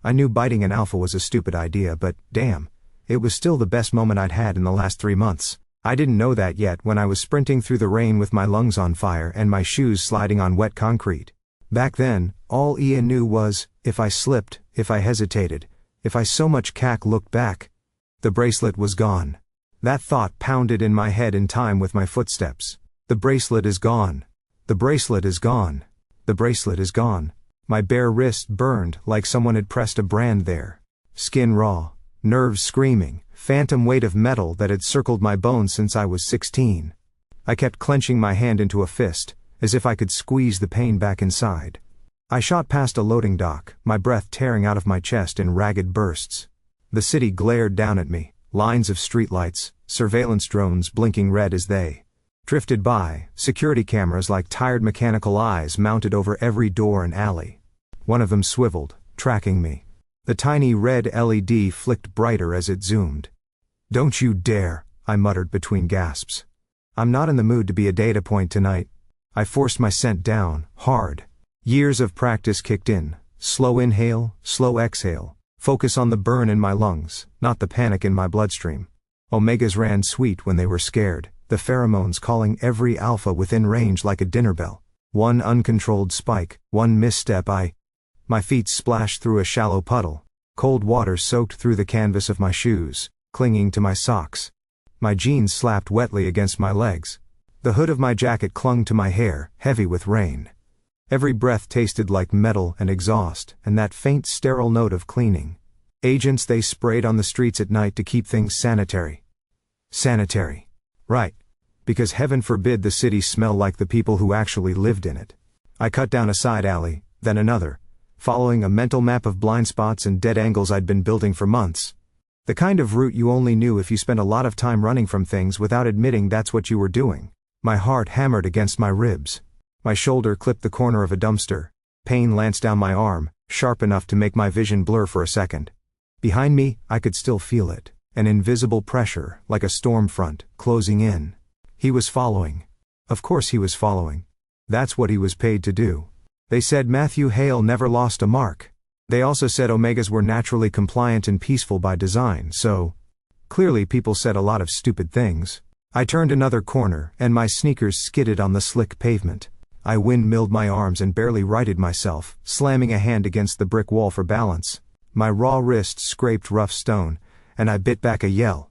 I knew biting an alpha was a stupid idea, but, damn, it was still the best moment I'd had in the last 3 months. I didn't know that yet when I was sprinting through the rain with my lungs on fire and my shoes sliding on wet concrete. Back then, all Ian knew was, if I slipped, if I hesitated, if I so much looked back, the bracelet was gone. That thought pounded in my head in time with my footsteps. The bracelet is gone. The bracelet is gone. The bracelet is gone. My bare wrist burned like someone had pressed a brand there. Skin raw, nerves screaming, phantom weight of metal that had circled my bones since I was 16. I kept clenching my hand into a fist, as if I could squeeze the pain back inside. I shot past a loading dock, my breath tearing out of my chest in ragged bursts. The city glared down at me, lines of streetlights, surveillance drones blinking red as they drifted by, security cameras like tired mechanical eyes mounted over every door and alley. One of them swiveled, tracking me. The tiny red LED flicked brighter as it zoomed. "Don't you dare," I muttered between gasps. "I'm not in the mood to be a data point tonight." I forced my scent down, hard. Years of practice kicked in. Slow inhale, slow exhale. Focus on the burn in my lungs, not the panic in my bloodstream. Omegas ran sweet when they were scared, the pheromones calling every alpha within range like a dinner bell. One uncontrolled spike, one misstep, my feet splashed through a shallow puddle. Cold water soaked through the canvas of my shoes, clinging to my socks. My jeans slapped wetly against my legs. The hood of my jacket clung to my hair, heavy with rain. Every breath tasted like metal and exhaust, and that faint sterile note of cleaning. Agents they sprayed on the streets at night to keep things sanitary. Sanitary. Right. Because heaven forbid the city smell like the people who actually lived in it. I cut down a side alley, then another, following a mental map of blind spots and dead angles I'd been building for months. The kind of route you only knew if you spent a lot of time running from things without admitting that's what you were doing. My heart hammered against my ribs. My shoulder clipped the corner of a dumpster. Pain lanced down my arm, sharp enough to make my vision blur for a second. Behind me, I could still feel it, an invisible pressure, like a storm front, closing in. He was following. Of course he was following. That's what he was paid to do. They said Matthew Hale never lost a mark. They also said Omegas were naturally compliant and peaceful by design, so clearly people said a lot of stupid things. I turned another corner, and my sneakers skidded on the slick pavement. I windmilled my arms and barely righted myself, slamming a hand against the brick wall for balance. My raw wrist scraped rough stone, and I bit back a yell.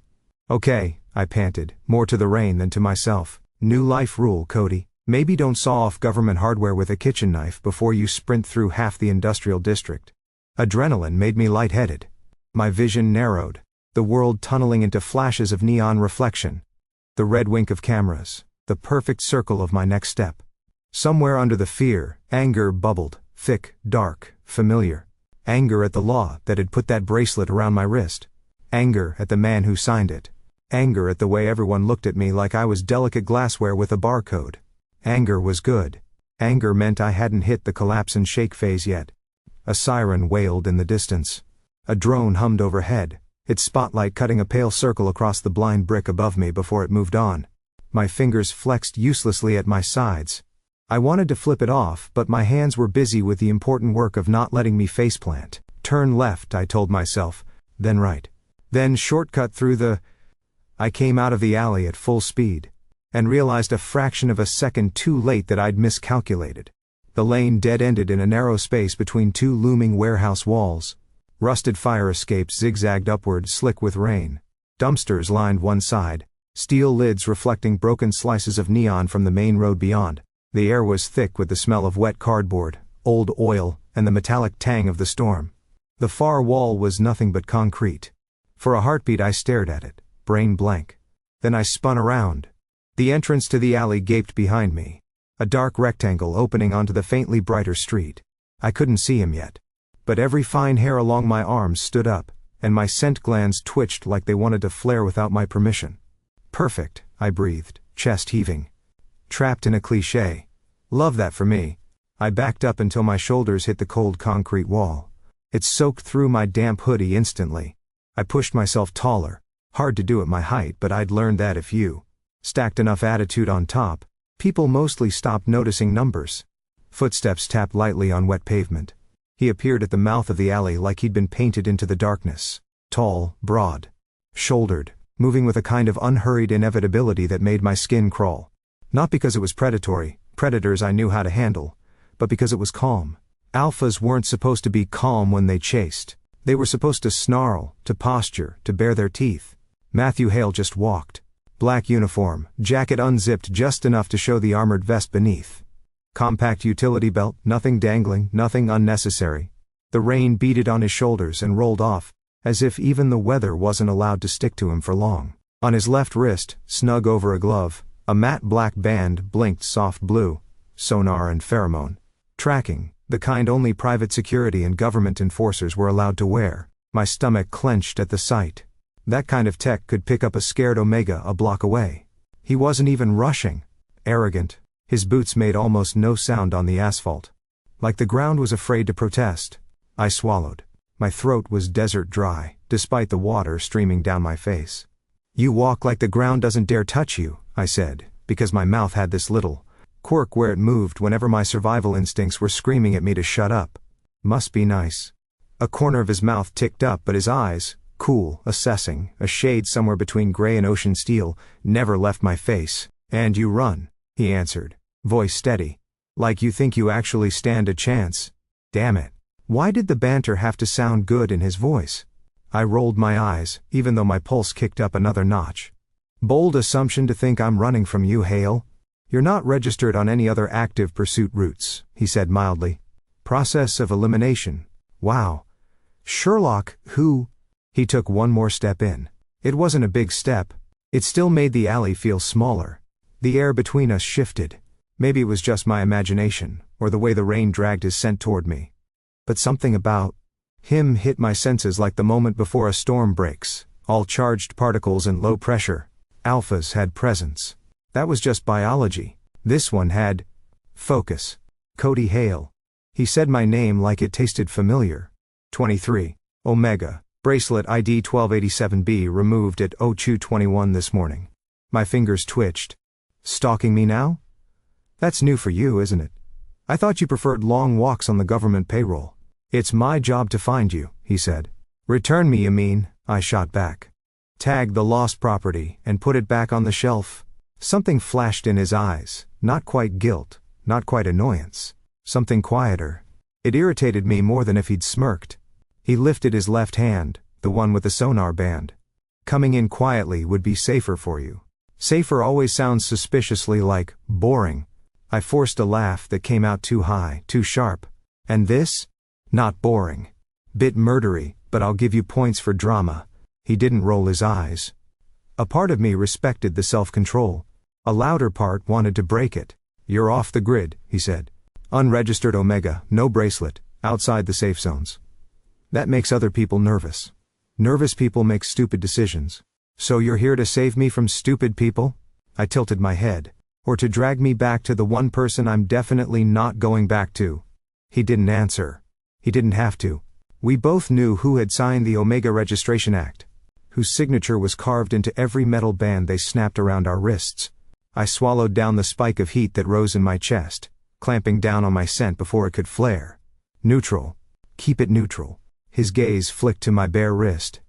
"Okay," I panted, more to the rain than to myself. "New life rule, Cody. Maybe don't saw off government hardware with a kitchen knife before you sprint through half the industrial district." Adrenaline made me lightheaded. My vision narrowed, the world tunneling into flashes of neon reflection. The red wink of cameras, the perfect circle of my next step. Somewhere under the fear, anger bubbled, thick, dark, familiar. Anger at the law that had put that bracelet around my wrist. Anger at the man who signed it. Anger at the way everyone looked at me like I was delicate glassware with a barcode. Anger was good. Anger meant I hadn't hit the collapse and shake phase yet. A siren wailed in the distance. A drone hummed overhead, its spotlight cutting a pale circle across the blind brick above me before it moved on. My fingers flexed uselessly at my sides. I wanted to flip it off, but my hands were busy with the important work of not letting me faceplant. Turn left, I told myself, then right. Then shortcut through the... I came out of the alley at full speed, and realized a fraction of a second too late that I'd miscalculated. The lane dead-ended in a narrow space between two looming warehouse walls. Rusted fire escapes zigzagged upward, slick with rain. Dumpsters lined one side, steel lids reflecting broken slices of neon from the main road beyond. The air was thick with the smell of wet cardboard, old oil, and the metallic tang of the storm. The far wall was nothing but concrete. For a heartbeat I stared at it, brain blank. Then I spun around. The entrance to the alley gaped behind me. A dark rectangle opening onto the faintly brighter street. I couldn't see him yet. But every fine hair along my arms stood up, and my scent glands twitched like they wanted to flare without my permission. Perfect, I breathed, chest heaving. Trapped in a cliché. Love that for me. I backed up until my shoulders hit the cold concrete wall. It soaked through my damp hoodie instantly. I pushed myself taller. Hard to do at my height, but I'd learned that if you stacked enough attitude on top, people mostly stopped noticing numbers. Footsteps tapped lightly on wet pavement. He appeared at the mouth of the alley like he'd been painted into the darkness. Tall, broad, shouldered, moving with a kind of unhurried inevitability that made my skin crawl. Not because it was predatory, predators I knew how to handle, but because it was calm. Alphas weren't supposed to be calm when they chased. They were supposed to snarl, to posture, to bare their teeth. Matthew Hale just walked. Black uniform, jacket unzipped just enough to show the armored vest beneath. Compact utility belt, nothing dangling, nothing unnecessary. The rain beaded on his shoulders and rolled off, as if even the weather wasn't allowed to stick to him for long. On his left wrist, snug over a glove, a matte black band blinked soft blue. Sonar and pheromone. Tracking, the kind only private security and government enforcers were allowed to wear. My stomach clenched at the sight. That kind of tech could pick up a scared Omega a block away. He wasn't even rushing. Arrogant. His boots made almost no sound on the asphalt. Like the ground was afraid to protest. I swallowed. My throat was desert dry, despite the water streaming down my face. "You walk like the ground doesn't dare touch you," I said, because my mouth had this little quirk where it moved whenever my survival instincts were screaming at me to shut up. Must be nice. A corner of his mouth ticked up, but his eyes, cool, assessing, a shade somewhere between gray and ocean steel, never left my face. "And you run," he answered, voice steady. "Like you think you actually stand a chance." Damn it. Why did the banter have to sound good in his voice? I rolled my eyes, even though my pulse kicked up another notch. "Bold assumption to think I'm running from you, Hale. You're not registered on any other active pursuit routes," he said mildly. "Process of elimination. Wow. Sherlock, who?" He took one more step in. It wasn't a big step. It still made the alley feel smaller. The air between us shifted. Maybe it was just my imagination, or the way the rain dragged his scent toward me. But something about him hit my senses like the moment before a storm breaks, all charged particles and low pressure. Alphas had presence. That was just biology. This one had focus. Cody Hale. He said my name like it tasted familiar. 23. Omega. Bracelet ID 1287B removed at 0221 this morning. My fingers twitched. "Stalking me now? That's new for you, isn't it? I thought you preferred long walks on the government payroll." "It's my job to find you," he said. "Return me, you mean," I shot back. "Tag the lost property and put it back on the shelf." Something flashed in his eyes, not quite guilt, not quite annoyance. Something quieter. It irritated me more than if he'd smirked. He lifted his left hand, the one with the sonar band. "Coming in quietly would be safer for you." Safer always sounds suspiciously like boring. I forced a laugh that came out too high, too sharp. "And this? Not boring. Bit murdery, but I'll give you points for drama." He didn't roll his eyes. A part of me respected the self-control. A louder part wanted to break it. "You're off the grid," he said. "Unregistered Omega, no bracelet, outside the safe zones." That makes other people nervous. Nervous people make stupid decisions. "So you're here to save me from stupid people?" I tilted my head. "Or to drag me back to the one person I'm definitely not going back to?" He didn't answer. He didn't have to. We both knew who had signed the Omega Registration Act, whose signature was carved into every metal band they snapped around our wrists. I swallowed down the spike of heat that rose in my chest, clamping down on my scent before it could flare. "Neutral. Keep it neutral." His gaze flicked to my bare wrist.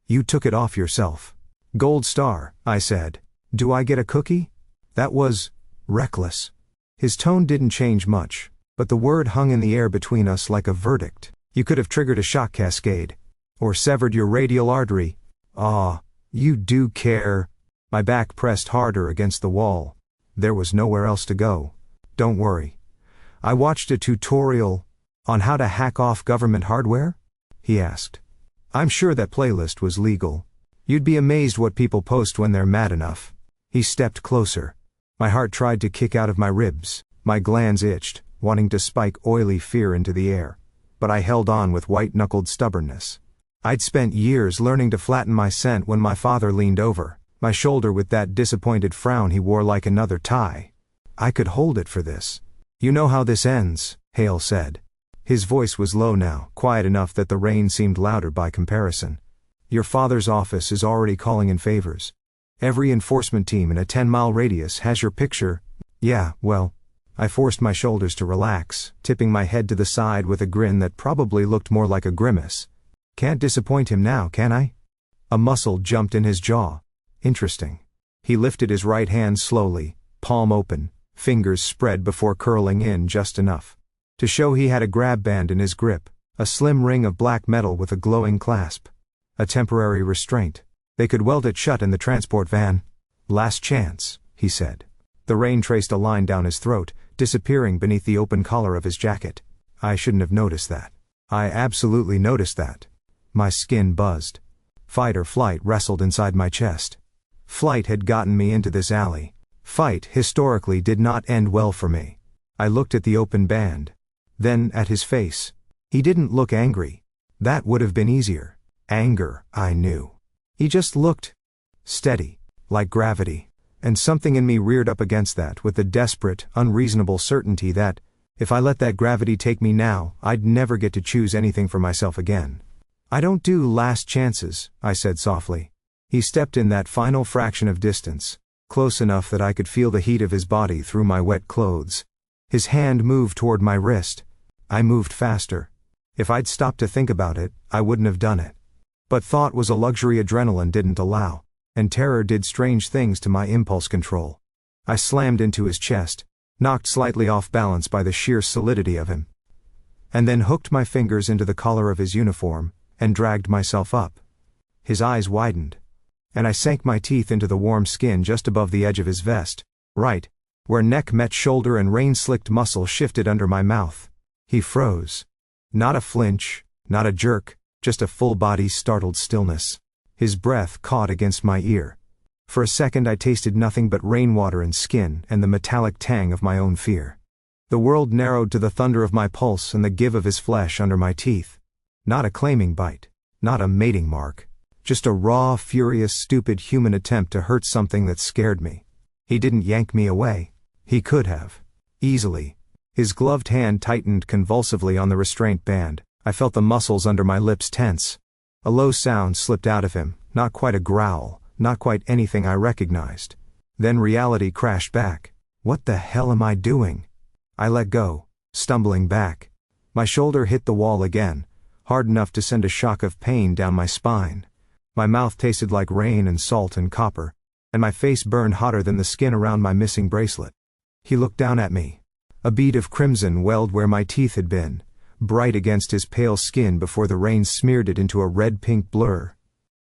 "You took it off yourself." "Gold star," I said. "Do I get a cookie?" That was reckless. His tone didn't change much, but the word hung in the air between us like a verdict. "You could have triggered a shock cascade. Or severed your radial artery." "Ah, you do care." My back pressed harder against the wall. There was nowhere else to go. "Don't worry. I watched a tutorial on how to hack off government hardware?" he asked. "I'm sure that playlist was legal. You'd be amazed what people post when they're mad enough." He stepped closer. My heart tried to kick out of my ribs. My glands itched, wanting to spike oily fear into the air. But I held on with white-knuckled stubbornness. I'd spent years learning to flatten my scent when my father leaned over my shoulder with that disappointed frown he wore like another tie. I could hold it for this. "You know how this ends," Hale said. His voice was low now, quiet enough that the rain seemed louder by comparison. "Your father's office is already calling in favors. Every enforcement team in a 10-mile radius has your picture." "Yeah, well, I forced my shoulders to relax, tipping my head to the side with a grin that probably looked more like a grimace. Can't disappoint him now, can I? A muscle jumped in his jaw. Interesting. He lifted his right hand slowly, palm open, fingers spread before curling in just enough to show he had a grab band in his grip, a slim ring of black metal with a glowing clasp. A temporary restraint. They could weld it shut in the transport van. Last chance, he said. The rain traced a line down his throat, disappearing beneath the open collar of his jacket. I shouldn't have noticed that. I absolutely noticed that. My skin buzzed. Fight or flight wrestled inside my chest. Flight had gotten me into this alley. Fight, historically, did not end well for me. I looked at the open band. Then at his face. He didn't look angry. That would have been easier. Anger, I knew. He just looked steady, like gravity. And something in me reared up against that with the desperate, unreasonable certainty that, if I let that gravity take me now, I'd never get to choose anything for myself again. I don't do last chances, I said softly. He stepped in that final fraction of distance, close enough that I could feel the heat of his body through my wet clothes. His hand moved toward my wrist. I moved faster. If I'd stopped to think about it, I wouldn't have done it. But thought was a luxury adrenaline didn't allow, and terror did strange things to my impulse control. I slammed into his chest, knocked slightly off balance by the sheer solidity of him, and then hooked my fingers into the collar of his uniform, and dragged myself up. His eyes widened, and I sank my teeth into the warm skin just above the edge of his vest, right where neck met shoulder and rain-slicked muscle shifted under my mouth. He froze. Not a flinch, not a jerk, just a full-body startled stillness. His breath caught against my ear. For a second I tasted nothing but rainwater and skin and the metallic tang of my own fear. The world narrowed to the thunder of my pulse and the give of his flesh under my teeth. Not a claiming bite. Not a mating mark. Just a raw, furious, stupid human attempt to hurt something that scared me. He didn't yank me away. He could have. Easily. His gloved hand tightened convulsively on the restraint band. I felt the muscles under my lips tense. A low sound slipped out of him, not quite a growl, not quite anything I recognized. Then reality crashed back. What the hell am I doing? I let go, stumbling back. My shoulder hit the wall again, hard enough to send a shock of pain down my spine. My mouth tasted like rain and salt and copper, and my face burned hotter than the skin around my missing bracelet. He looked down at me. A bead of crimson welled where my teeth had been, bright against his pale skin before the rain smeared it into a red-pink blur.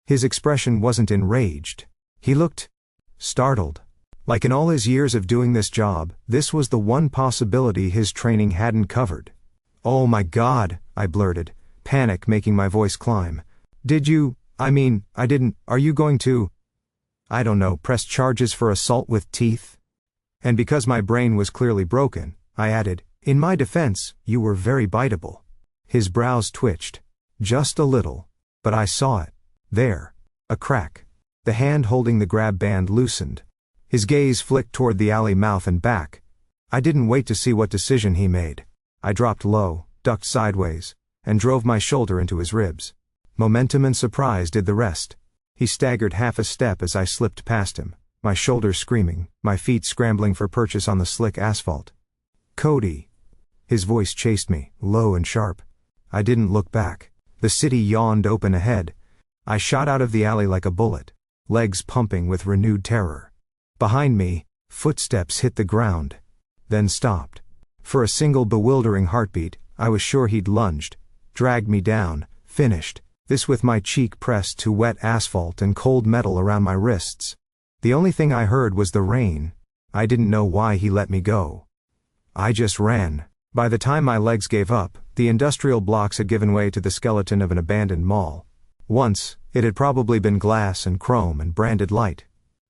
His expression wasn't enraged. He looked startled. Like in all his years of doing this job, this was the one possibility his training hadn't covered. "Oh my God," I blurted, panic making my voice climb. I didn't, are you going to, I don't know, press charges for assault with teeth?" And because my brain was clearly broken, I added, "In my defense, you were very biteable." His brows twitched. Just a little. But I saw it. There. A crack. The hand holding the grab band loosened. His gaze flicked toward the alley mouth and back. I didn't wait to see what decision he made. I dropped low, ducked sideways, and drove my shoulder into his ribs. Momentum and surprise did the rest. He staggered half a step as I slipped past him, my shoulders screaming, my feet scrambling for purchase on the slick asphalt. "Cody." His voice chased me, low and sharp. I didn't look back. The city yawned open ahead. I shot out of the alley like a bullet, legs pumping with renewed terror. Behind me, footsteps hit the ground, then stopped. For a single bewildering heartbeat, I was sure he'd lunged, dragged me down, finished, this with my cheek pressed to wet asphalt and cold metal around my wrists. The only thing I heard was the rain. I didn't know why he let me go. I just ran. By the time my legs gave up, the industrial blocks had given way to the skeleton of an abandoned mall. Once, it had probably been glass and chrome and branded light.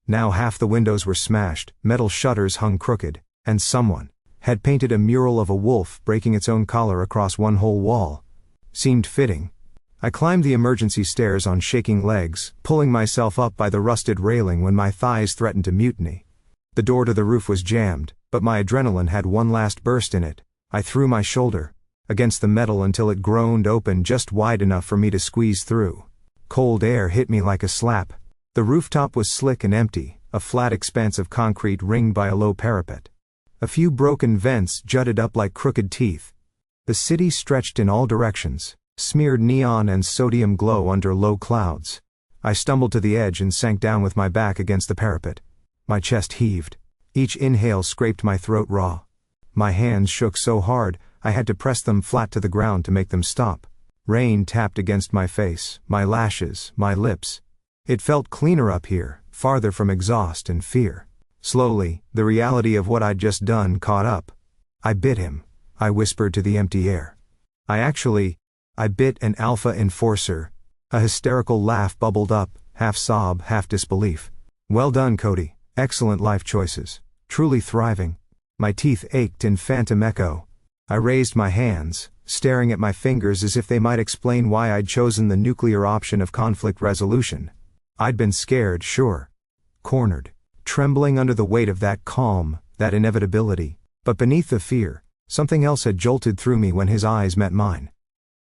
Now half the windows were smashed, metal shutters hung crooked, and someone had painted a mural of a wolf breaking its own collar across one whole wall. Seemed fitting. I climbed the emergency stairs on shaking legs, pulling myself up by the rusted railing when my thighs threatened to mutiny. The door to the roof was jammed, but my adrenaline had one last burst in it. I threw my shoulder against the metal until it groaned open just wide enough for me to squeeze through. Cold air hit me like a slap. The rooftop was slick and empty, a flat expanse of concrete ringed by a low parapet. A few broken vents jutted up like crooked teeth. The city stretched in all directions, smeared neon and sodium glow under low clouds. I stumbled to the edge and sank down with my back against the parapet. My chest heaved. Each inhale scraped my throat raw. My hands shook so hard, I had to press them flat to the ground to make them stop. Rain tapped against my face, my lashes, my lips. It felt cleaner up here, farther from exhaust and fear. Slowly, the reality of what I'd just done caught up. I bit him, I whispered to the empty air. I bit an alpha enforcer. A hysterical laugh bubbled up, half sob, half disbelief. Well done, Cody. Excellent life choices. Truly thriving. My teeth ached in phantom echo. I raised my hands, staring at my fingers as if they might explain why I'd chosen the nuclear option of conflict resolution. I'd been scared, sure. Cornered. Trembling under the weight of that calm, that inevitability. But beneath the fear, something else had jolted through me when his eyes met mine.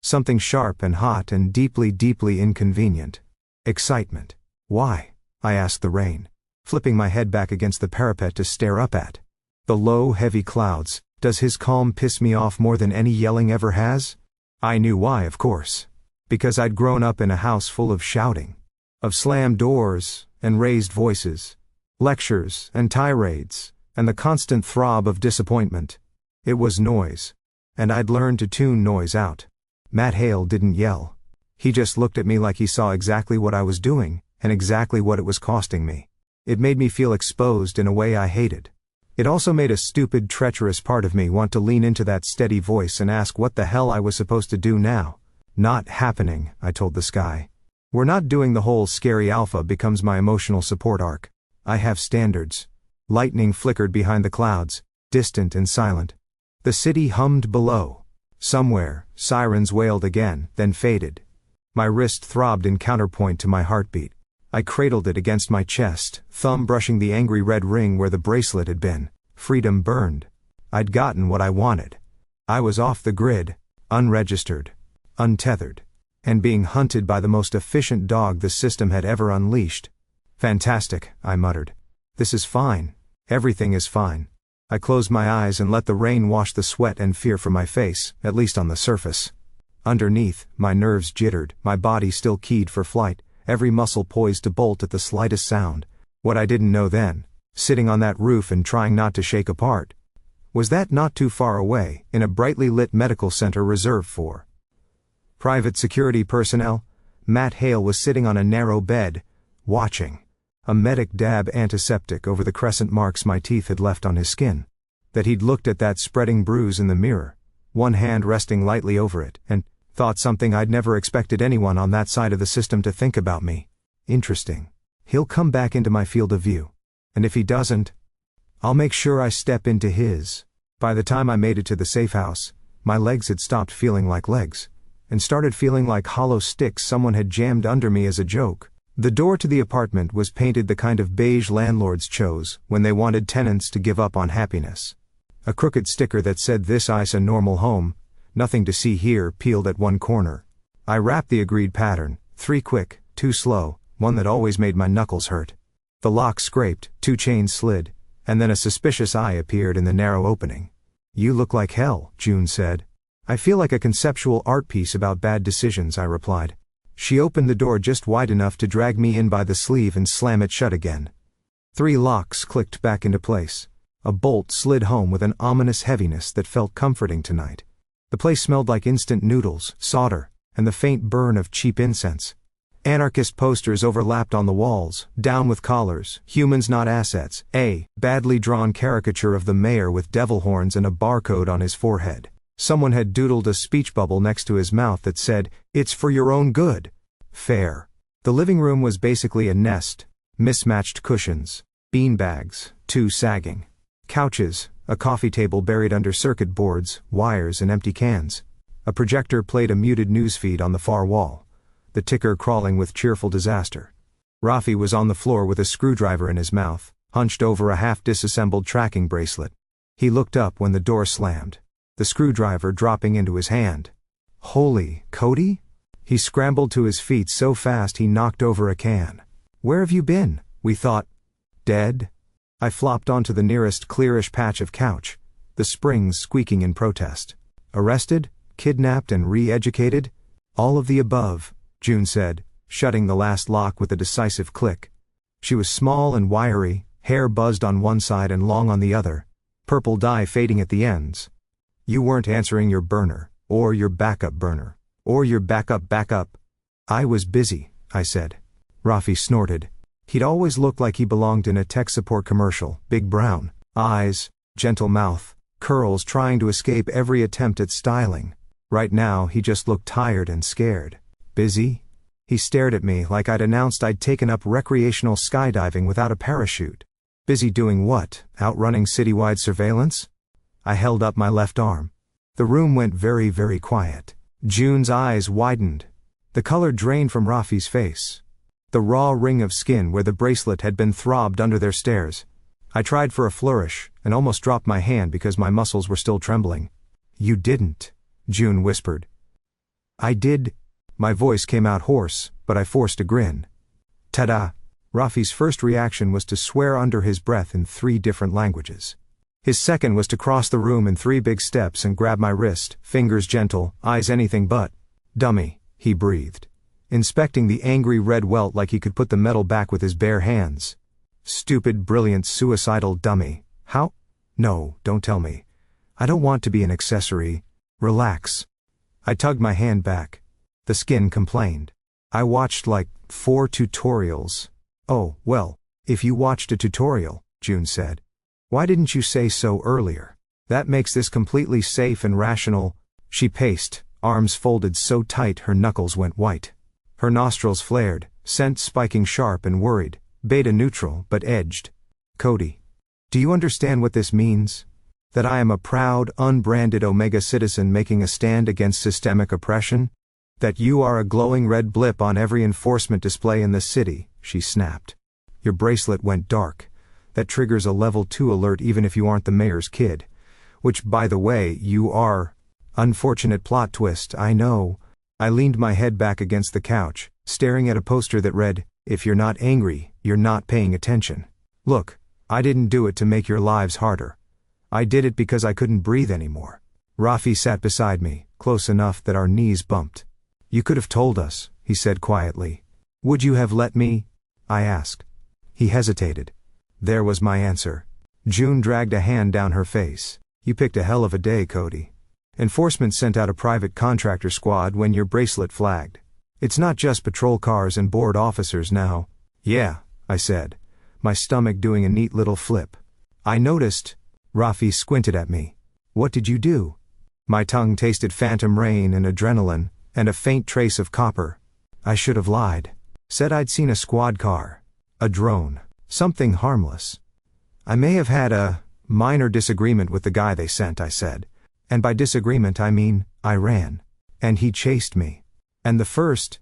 Something sharp and hot and deeply, deeply inconvenient. Excitement. Why? I asked the rain, flipping my head back against the parapet to stare up at the low, heavy clouds. Does his calm piss me off more than any yelling ever has? I knew why, of course. Because I'd grown up in a house full of shouting. Of slammed doors, and raised voices. Lectures, and tirades, and the constant throb of disappointment. It was noise. And I'd learned to tune noise out. Matt Hale didn't yell. He just looked at me like he saw exactly what I was doing, and exactly what it was costing me. It made me feel exposed in a way I hated. It also made a stupid, treacherous part of me want to lean into that steady voice and ask what the hell I was supposed to do now. Not happening, I told the sky. We're not doing the whole scary alpha becomes my emotional support arc. I have standards. Lightning flickered behind the clouds, distant and silent. The city hummed below. Somewhere, sirens wailed again, then faded. My wrist throbbed in counterpoint to my heartbeat. I cradled it against my chest, thumb brushing the angry red ring where the bracelet had been. Freedom burned. I'd gotten what I wanted. I was off the grid, unregistered, untethered, and being hunted by the most efficient dog the system had ever unleashed. Fantastic, I muttered. This is fine. Everything is fine. I closed my eyes and let the rain wash the sweat and fear from my face, at least on the surface. Underneath, my nerves jittered, my body still keyed for flight, every muscle poised to bolt at the slightest sound. What I didn't know then, sitting on that roof and trying not to shake apart, was that not too far away, in a brightly lit medical center reserved for private security personnel, Matt Hale was sitting on a narrow bed, watching. A medic dabbed antiseptic over the crescent marks my teeth had left on his skin. That he'd looked at that spreading bruise in the mirror, one hand resting lightly over it, and thought something I'd never expected anyone on that side of the system to think about me. Interesting. He'll come back into my field of view. And if he doesn't, I'll make sure I step into his. By the time I made it to the safe house, my legs had stopped feeling like legs, and started feeling like hollow sticks someone had jammed under me as a joke. The door to the apartment was painted the kind of beige landlords chose when they wanted tenants to give up on happiness. A crooked sticker that said "This is a normal home, nothing to see here" peeled at one corner. I rapped the agreed pattern, 3 quick, 2 slow, one that always made my knuckles hurt. The lock scraped, 2 chains slid, and then a suspicious eye appeared in the narrow opening. "You look like hell," June said. "I feel like a conceptual art piece about bad decisions," I replied. She opened the door just wide enough to drag me in by the sleeve and slam it shut again. 3 locks clicked back into place. A bolt slid home with an ominous heaviness that felt comforting tonight. The place smelled like instant noodles, solder, and the faint burn of cheap incense. Anarchist posters overlapped on the walls, "Down with collars, humans not assets," a badly drawn caricature of the mayor with devil horns and a barcode on his forehead. Someone had doodled a speech bubble next to his mouth that said, "It's for your own good." Fair. The living room was basically a nest. Mismatched cushions, beanbags, 2 sagging couches, a coffee table buried under circuit boards, wires and empty cans. A projector played a muted newsfeed on the far wall, the ticker crawling with cheerful disaster. Rafi was on the floor with a screwdriver in his mouth, hunched over a half-disassembled tracking bracelet. He looked up when the door slammed, the screwdriver dropping into his hand. "Holy, Cody?" He scrambled to his feet so fast he knocked over a can. "Where have you been? We thought..." "Dead?" I flopped onto the nearest clearish patch of couch, the springs squeaking in protest. Arrested, kidnapped and re-educated? All of the above, June said, shutting the last lock with a decisive click. She was small and wiry, hair buzzed on one side and long on the other, purple dye fading at the ends. You weren't answering your burner, or your backup burner, or your backup. I was busy, I said. Rafi snorted. He'd always looked like he belonged in a tech support commercial, big brown eyes, gentle mouth, curls trying to escape every attempt at styling. Right now he just looked tired and scared. Busy? He stared at me like I'd announced I'd taken up recreational skydiving without a parachute. Busy doing what? Outrunning citywide surveillance? I held up my left arm. The room went very, very quiet. June's eyes widened. The color drained from Rafi's face. The raw ring of skin where the bracelet had been throbbed under their stares. I tried for a flourish, and almost dropped my hand because my muscles were still trembling. You didn't, June whispered. I did. My voice came out hoarse, but I forced a grin. Ta-da! Rafi's first reaction was to swear under his breath in 3 different languages. His second was to cross the room in 3 big steps and grab my wrist, fingers gentle, eyes anything but. Dummy, he breathed, inspecting the angry red welt like he could put the metal back with his bare hands. Stupid, brilliant, suicidal dummy. How? No, don't tell me. I don't want to be an accessory. Relax. I tugged my hand back. The skin complained. I watched like 4 tutorials. Oh, well, if you watched a tutorial, June said. Why didn't you say so earlier? That makes this completely safe and rational. She paced, arms folded so tight her knuckles went white. Her nostrils flared, scent spiking sharp and worried, beta neutral but edged. Cody, do you understand what this means? That I am a proud, unbranded Omega citizen making a stand against systemic oppression? That you are a glowing red blip on every enforcement display in the city, she snapped. Your bracelet went dark. That triggers a level 2 alert even if you aren't the mayor's kid. Which, by the way, you are. Unfortunate plot twist, I know. I leaned my head back against the couch, staring at a poster that read, if you're not angry, you're not paying attention. Look, I didn't do it to make your lives harder. I did it because I couldn't breathe anymore. Rafi sat beside me, close enough that our knees bumped. You could have told us, he said quietly. Would you have let me? I asked. He hesitated. There was my answer. June dragged a hand down her face. You picked a hell of a day, Cody. Enforcement sent out a private contractor squad when your bracelet flagged. It's not just patrol cars and bored officers now. Yeah, I said, my stomach doing a neat little flip. I noticed. Rafi squinted at me. What did you do? My tongue tasted phantom rain and adrenaline, and a faint trace of copper. I should have lied. Said I'd seen a squad car. A drone. Something harmless. I may have had a minor disagreement with the guy they sent, I said. And by disagreement I mean, I ran. And he chased me. And the first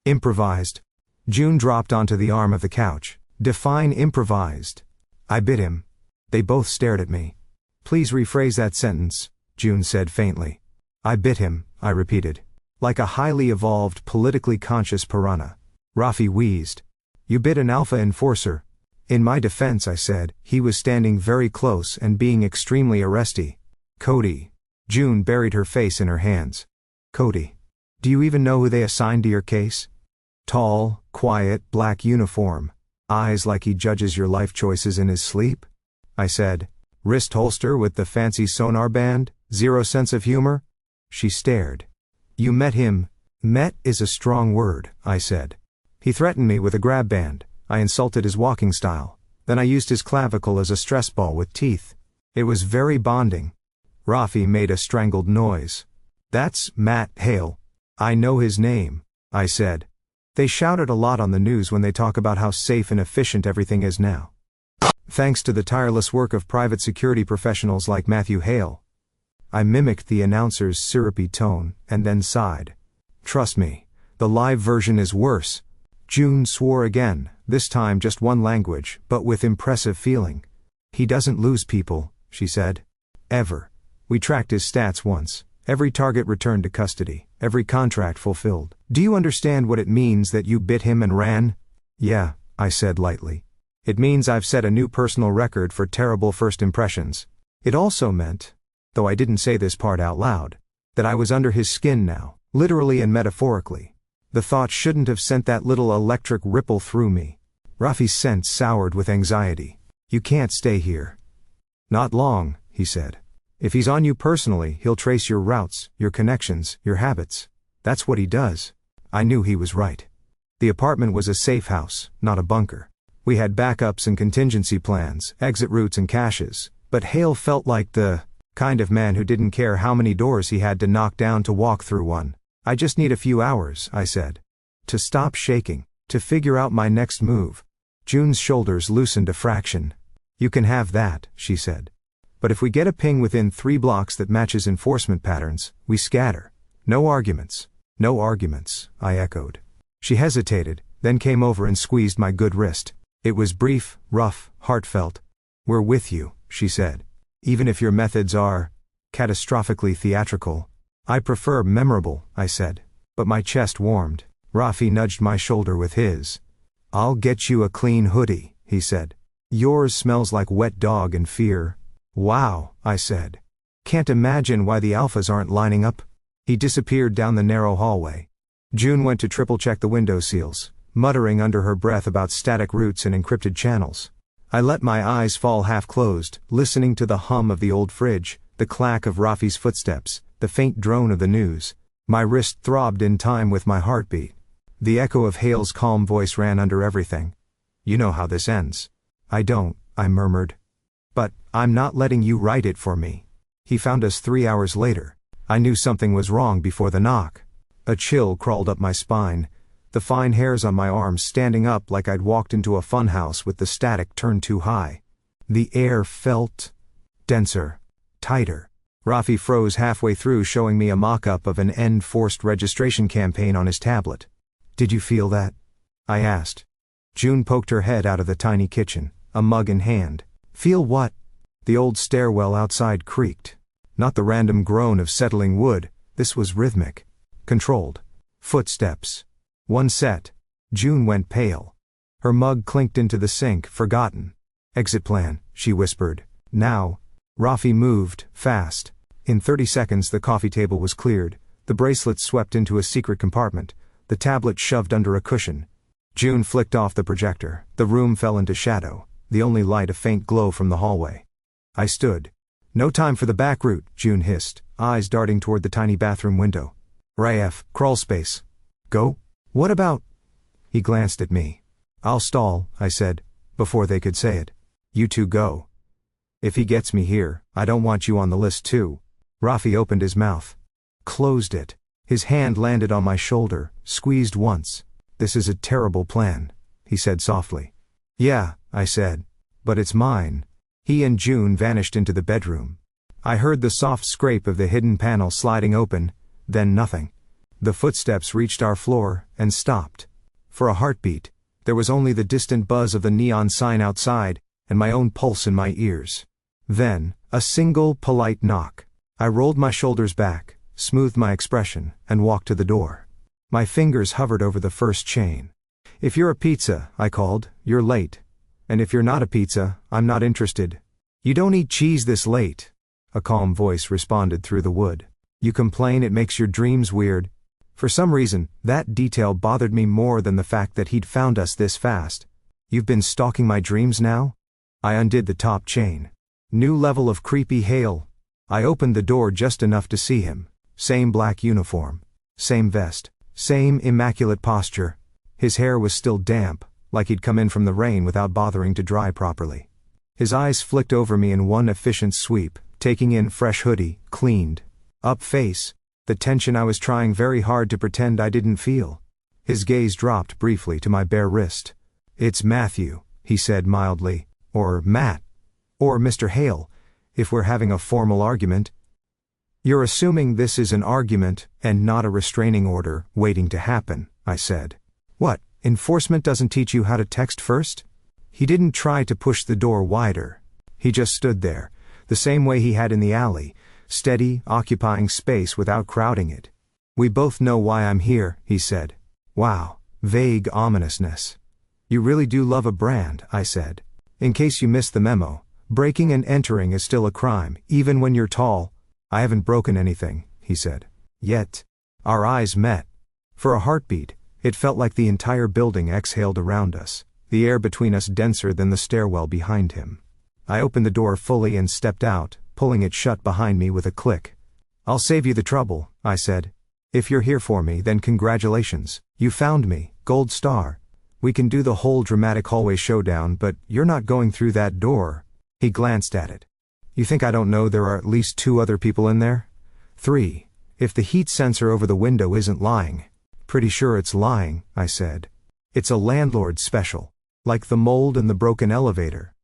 improvised. June dropped onto the arm of the couch. Define improvised. I bit him. They both stared at me. Please rephrase that sentence, June said faintly. I bit him, I repeated. Like a highly evolved, politically conscious piranha. Rafi wheezed. You bit an alpha enforcer. In my defense, I said, he was standing very close and being extremely arresty. Cody. June buried her face in her hands. Cody. Do you even know who they assigned to your case? Tall, quiet, black uniform. Eyes like he judges your life choices in his sleep? I said. Wrist holster with the fancy sonar band? Zero sense of humor? She stared. You met him. Met is a strong word, I said. He threatened me with a grab band. I insulted his walking style. Then I used his clavicle as a stress ball with teeth. It was very bonding. Rafi made a strangled noise. That's Matt Hale. I know his name, I said. They shout it a lot on the news when they talk about how safe and efficient everything is now. Thanks to the tireless work of private security professionals like Matthew Hale. I mimicked the announcer's syrupy tone, and then sighed. Trust me, the live version is worse. June swore again, this time just one language, but with impressive feeling. He doesn't lose people, she said. Ever. We tracked his stats once. Every target returned to custody, every contract fulfilled. Do you understand what it means that you bit him and ran? Yeah, I said lightly. It means I've set a new personal record for terrible first impressions. It also meant, though I didn't say this part out loud, that I was under his skin now, literally and metaphorically. The thought shouldn't have sent that little electric ripple through me. Rafi's sense soured with anxiety. You can't stay here. Not long, he said. If he's on you personally, he'll trace your routes, your connections, your habits. That's what he does. I knew he was right. The apartment was a safe house, not a bunker. We had backups and contingency plans, exit routes and caches, but Hale felt like the kind of man who didn't care how many doors he had to knock down to walk through one. I just need a few hours, I said. To stop shaking, to figure out my next move. June's shoulders loosened a fraction. You can have that, she said. But if we get a ping within 3 blocks that matches enforcement patterns, we scatter. No arguments. No arguments, I echoed. She hesitated, then came over and squeezed my good wrist. It was brief, rough, heartfelt. We're with you, she said. Even if your methods are catastrophically theatrical. I prefer memorable, I said. But my chest warmed. Rafi nudged my shoulder with his. I'll get you a clean hoodie, he said. Yours smells like wet dog and fear. Wow, I said. Can't imagine why the alphas aren't lining up. He disappeared down the narrow hallway. June went to triple-check the window seals, muttering under her breath about static routes and encrypted channels. I let my eyes fall half-closed, listening to the hum of the old fridge, the clack of Rafi's footsteps, the faint drone of the news. My wrist throbbed in time with my heartbeat. The echo of Hale's calm voice ran under everything. You know how this ends. I don't, I murmured. But, I'm not letting you write it for me. He found us 3 hours later. I knew something was wrong before the knock. A chill crawled up my spine, the fine hairs on my arms standing up like I'd walked into a funhouse with the static turned too high. The air felt denser, tighter. Rafi froze halfway through showing me a mock-up of an end-forced registration campaign on his tablet. Did you feel that? I asked. June poked her head out of the tiny kitchen, a mug in hand. Feel what? The old stairwell outside creaked. Not the random groan of settling wood, this was rhythmic. Controlled. Footsteps. One set. June went pale. Her mug clinked into the sink, forgotten. Exit plan, she whispered. Now. Rafi moved, fast. In 30 seconds the coffee table was cleared, the bracelet swept into a secret compartment, the tablet shoved under a cushion. June flicked off the projector, the room fell into shadow, the only light a faint glow from the hallway. I stood. No time for the back route, June hissed, eyes darting toward the tiny bathroom window. Raf, crawl space. Go? What about? He glanced at me. I'll stall, I said, before they could say it. You two go. If he gets me here, I don't want you on the list too. Rafi opened his mouth. Closed it. His hand landed on my shoulder, squeezed once. This is a terrible plan, he said softly. Yeah, I said. But it's mine. He and June vanished into the bedroom. I heard the soft scrape of the hidden panel sliding open, then nothing. The footsteps reached our floor, and stopped. For a heartbeat, there was only the distant buzz of the neon sign outside, and my own pulse in my ears. Then, a single polite knock. I rolled my shoulders back, smoothed my expression, and walked to the door. My fingers hovered over the first chain. If you're a pizza, I called, you're late. And if you're not a pizza, I'm not interested. You don't eat cheese this late. A calm voice responded through the wood. You complain it makes your dreams weird. For some reason, that detail bothered me more than the fact that he'd found us this fast. You've been stalking my dreams now? I undid the top chain. New level of creepy Hale. I opened the door just enough to see him. Same black uniform. Same vest. Same immaculate posture. His hair was still damp, like he'd come in from the rain without bothering to dry properly. His eyes flicked over me in one efficient sweep, taking in fresh hoodie, cleaned. Up face. The tension I was trying very hard to pretend I didn't feel. His gaze dropped briefly to my bare wrist. It's Matthew, he said mildly. Or Matt. Or Mr. Hale, if we're having a formal argument. You're assuming this is an argument, and not a restraining order, waiting to happen, I said. What, enforcement doesn't teach you how to text first? He didn't try to push the door wider. He just stood there, the same way he had in the alley, steady, occupying space without crowding it. We both know why I'm here, he said. Wow, vague ominousness. You really do love a brand, I said. In case you missed the memo, breaking and entering is still a crime, even when you're tall. I haven't broken anything, he said. Yet. Our eyes met. For a heartbeat, it felt like the entire building exhaled around us, the air between us denser than the stairwell behind him. I opened the door fully and stepped out, pulling it shut behind me with a click. I'll save you the trouble, I said. If you're here for me, then congratulations. You found me, gold star. We can do the whole dramatic hallway showdown, but you're not going through that door. He glanced at it. You think I don't know there are at least 2 other people in there? 3. If the heat sensor over the window isn't lying. Pretty sure it's lying, I said. It's a landlord special. Like the mold and the broken elevator.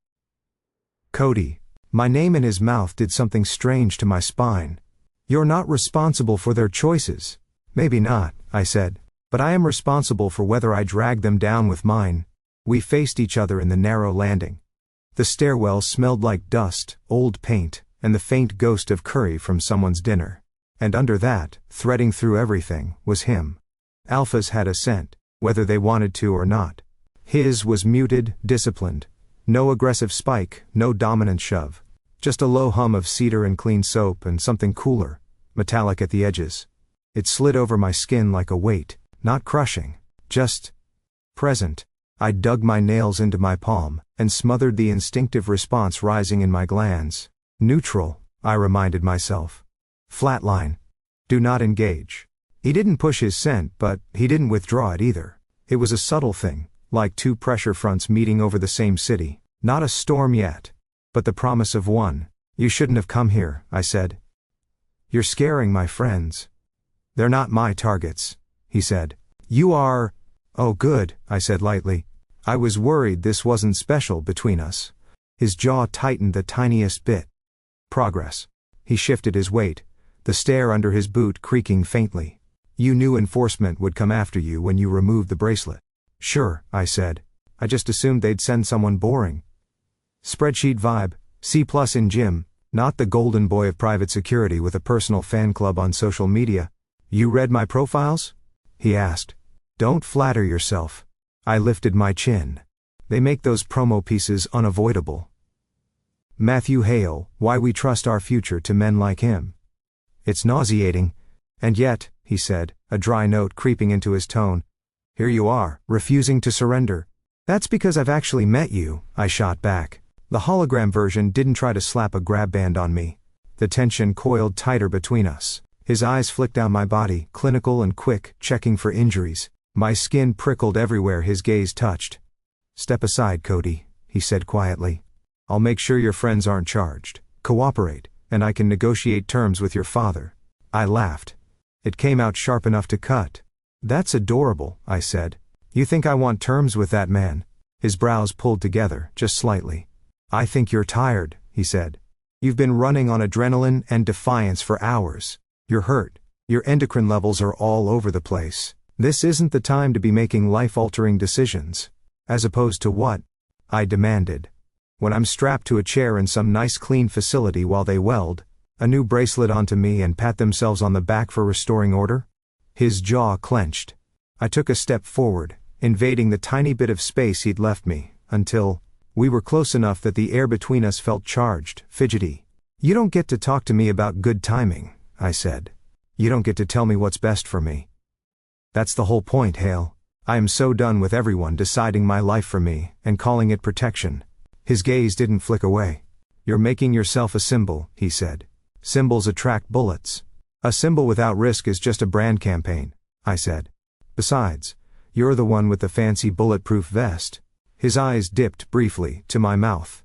Cody. My name in his mouth did something strange to my spine. You're not responsible for their choices. Maybe not, I said. But I am responsible for whether I drag them down with mine. We faced each other in the narrow landing. The stairwell smelled like dust, old paint, and the faint ghost of curry from someone's dinner. And under that, threading through everything, was him. Alphas had a scent, whether they wanted to or not. His was muted, disciplined. No aggressive spike, no dominant shove. Just a low hum of cedar and clean soap and something cooler, metallic at the edges. It slid over my skin like a weight, not crushing, just present. I dug my nails into my palm, and smothered the instinctive response rising in my glands. Neutral, I reminded myself. Flatline. Do not engage. He didn't push his scent, but he didn't withdraw it either. It was a subtle thing, like 2 pressure fronts meeting over the same city. Not a storm yet. But the promise of one. You shouldn't have come here, I said. You're scaring my friends. They're not my targets, he said. You are. Oh good, I said lightly. I was worried this wasn't special between us. His jaw tightened the tiniest bit. Progress. He shifted his weight, the stair under his boot creaking faintly. You knew enforcement would come after you when you removed the bracelet. Sure, I said. I just assumed they'd send someone boring. Spreadsheet vibe, C+ in gym, not the golden boy of private security with a personal fan club on social media. You read my profiles? He asked. Don't flatter yourself. I lifted my chin. They make those promo pieces unavoidable. Matthew Hale, Why We Trust Our Future to Men Like Him. It's nauseating. And yet, he said, a dry note creeping into his tone. Here you are, refusing to surrender. That's because I've actually met you, I shot back. The hologram version didn't try to slap a grab band on me. The tension coiled tighter between us. His eyes flicked down my body, clinical and quick, checking for injuries. My skin prickled everywhere his gaze touched. Step aside, Cody, he said quietly. I'll make sure your friends aren't charged. Cooperate, and I can negotiate terms with your father. I laughed. It came out sharp enough to cut. That's adorable, I said. You think I want terms with that man? His brows pulled together, just slightly. I think you're tired, he said. You've been running on adrenaline and defiance for hours. You're hurt. Your endocrine levels are all over the place. This isn't the time to be making life-altering decisions. As opposed to what? I demanded. When I'm strapped to a chair in some nice clean facility while they weld a new bracelet onto me and pat themselves on the back for restoring order? His jaw clenched. I took a step forward, invading the tiny bit of space he'd left me, until we were close enough that the air between us felt charged, fidgety. You don't get to talk to me about good timing, I said. You don't get to tell me what's best for me. That's the whole point, Hale. I am so done with everyone deciding my life for me, and calling it protection. His gaze didn't flick away. You're making yourself a symbol, he said. Symbols attract bullets. A symbol without risk is just a brand campaign, I said. Besides, you're the one with the fancy bulletproof vest. His eyes dipped briefly to my mouth.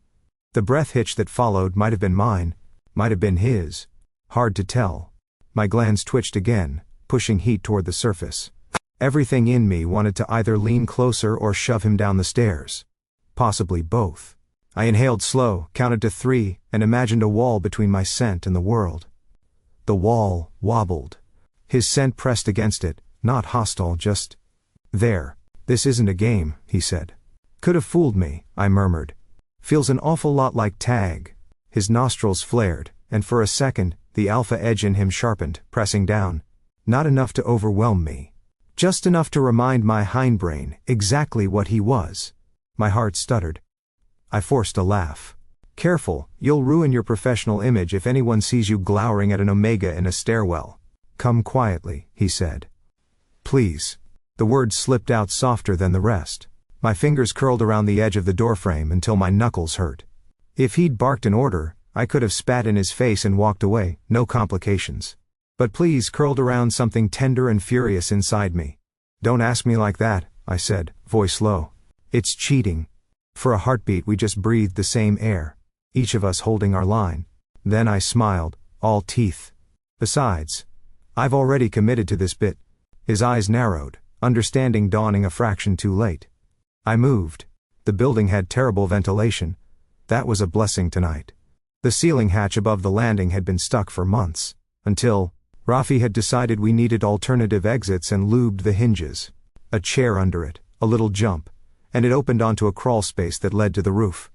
The breath hitch that followed might have been mine, might have been his. Hard to tell. My glands twitched again, pushing heat toward the surface. Everything in me wanted to either lean closer or shove him down the stairs. Possibly both. I inhaled slow, counted to 3, and imagined a wall between my scent and the world. The wall wobbled. His scent pressed against it, not hostile, just there. This isn't a game, he said. Could have fooled me, I murmured. Feels an awful lot like tag. His nostrils flared, and for a second, the alpha edge in him sharpened, pressing down. Not enough to overwhelm me. Just enough to remind my hindbrain exactly what he was. My heart stuttered. I forced a laugh. Careful, you'll ruin your professional image if anyone sees you glowering at an omega in a stairwell. Come quietly, he said. Please. The words slipped out softer than the rest. My fingers curled around the edge of the doorframe until my knuckles hurt. If he'd barked an order, I could have spat in his face and walked away, no complications. But please curled around something tender and furious inside me. Don't ask me like that, I said, voice low. It's cheating. For a heartbeat we just breathed the same air, each of us holding our line. Then I smiled, all teeth. Besides, I've already committed to this bit. His eyes narrowed, understanding dawning a fraction too late. I moved. The building had terrible ventilation. That was a blessing tonight. The ceiling hatch above the landing had been stuck for months, until Rafi had decided we needed alternative exits and lubed the hinges. A chair under it, a little jump, and it opened onto a crawl space that led to the roof.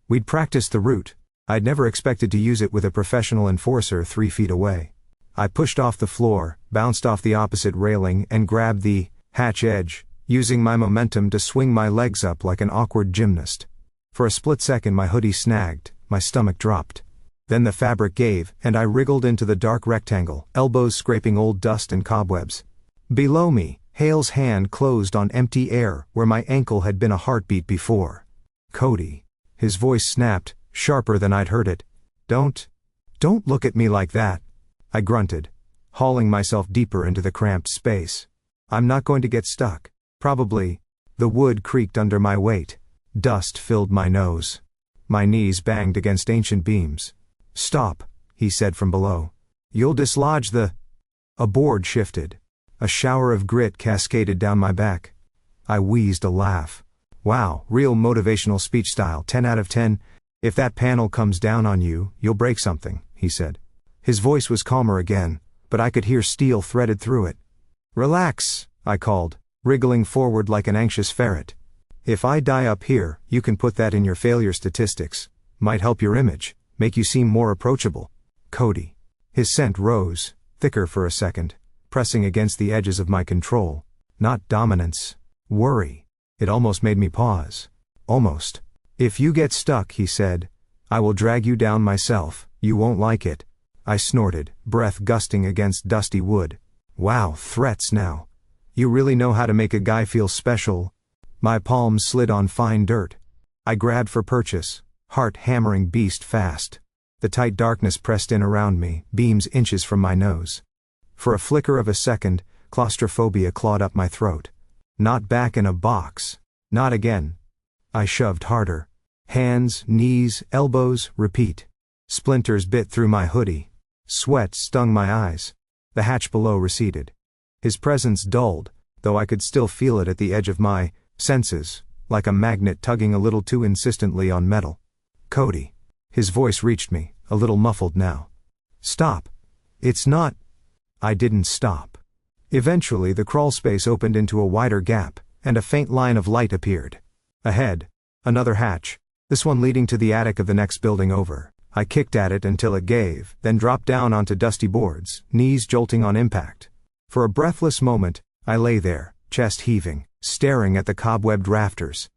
We'd practiced the route. I'd never expected to use it with a professional enforcer 3 feet away. I pushed off the floor, bounced off the opposite railing and grabbed the hatch edge, using my momentum to swing my legs up like an awkward gymnast. For a split second my hoodie snagged, my stomach dropped. Then the fabric gave, and I wriggled into the dark rectangle, elbows scraping old dust and cobwebs. Below me, Hale's hand closed on empty air where my ankle had been a heartbeat before. Cody. His voice snapped, sharper than I'd heard it. Don't look at me like that. I grunted, hauling myself deeper into the cramped space. I'm not going to get stuck. Probably. The wood creaked under my weight. Dust filled my nose. My knees banged against ancient beams. Stop, he said from below. You'll dislodge the... A board shifted. A shower of grit cascaded down my back. I wheezed a laugh. Wow, real motivational speech style, 10 out of 10. If that panel comes down on you, you'll break something, he said. His voice was calmer again, but I could hear steel threaded through it. Relax, I called, wriggling forward like an anxious ferret. If I die up here, you can put that in your failure statistics. Might help your image, make you seem more approachable. Cody. His scent rose, thicker for a second, pressing against the edges of my control. Not dominance. Worry. It almost made me pause. Almost. If you get stuck, he said, I will drag you down myself. You won't like it. I snorted, breath gusting against dusty wood. Wow, threats now. You really know how to make a guy feel special. My palms slid on fine dirt. I grabbed for purchase, heart hammering beast fast. The tight darkness pressed in around me, beams inches from my nose. For a flicker of a second, claustrophobia clawed up my throat. Not back in a box. Not again. I shoved harder. Hands, knees, elbows, repeat. Splinters bit through my hoodie. Sweat stung my eyes. The hatch below receded. His presence dulled, though I could still feel it at the edge of my senses, like a magnet tugging a little too insistently on metal. Cody. His voice reached me, a little muffled now. Stop. It's not. I didn't stop. Eventually the crawl space opened into a wider gap, and a faint line of light appeared. Ahead, another hatch, this one leading to the attic of the next building over. I kicked at it until it gave, then dropped down onto dusty boards, knees jolting on impact. For a breathless moment, I lay there, chest heaving, staring at the cobwebbed rafters.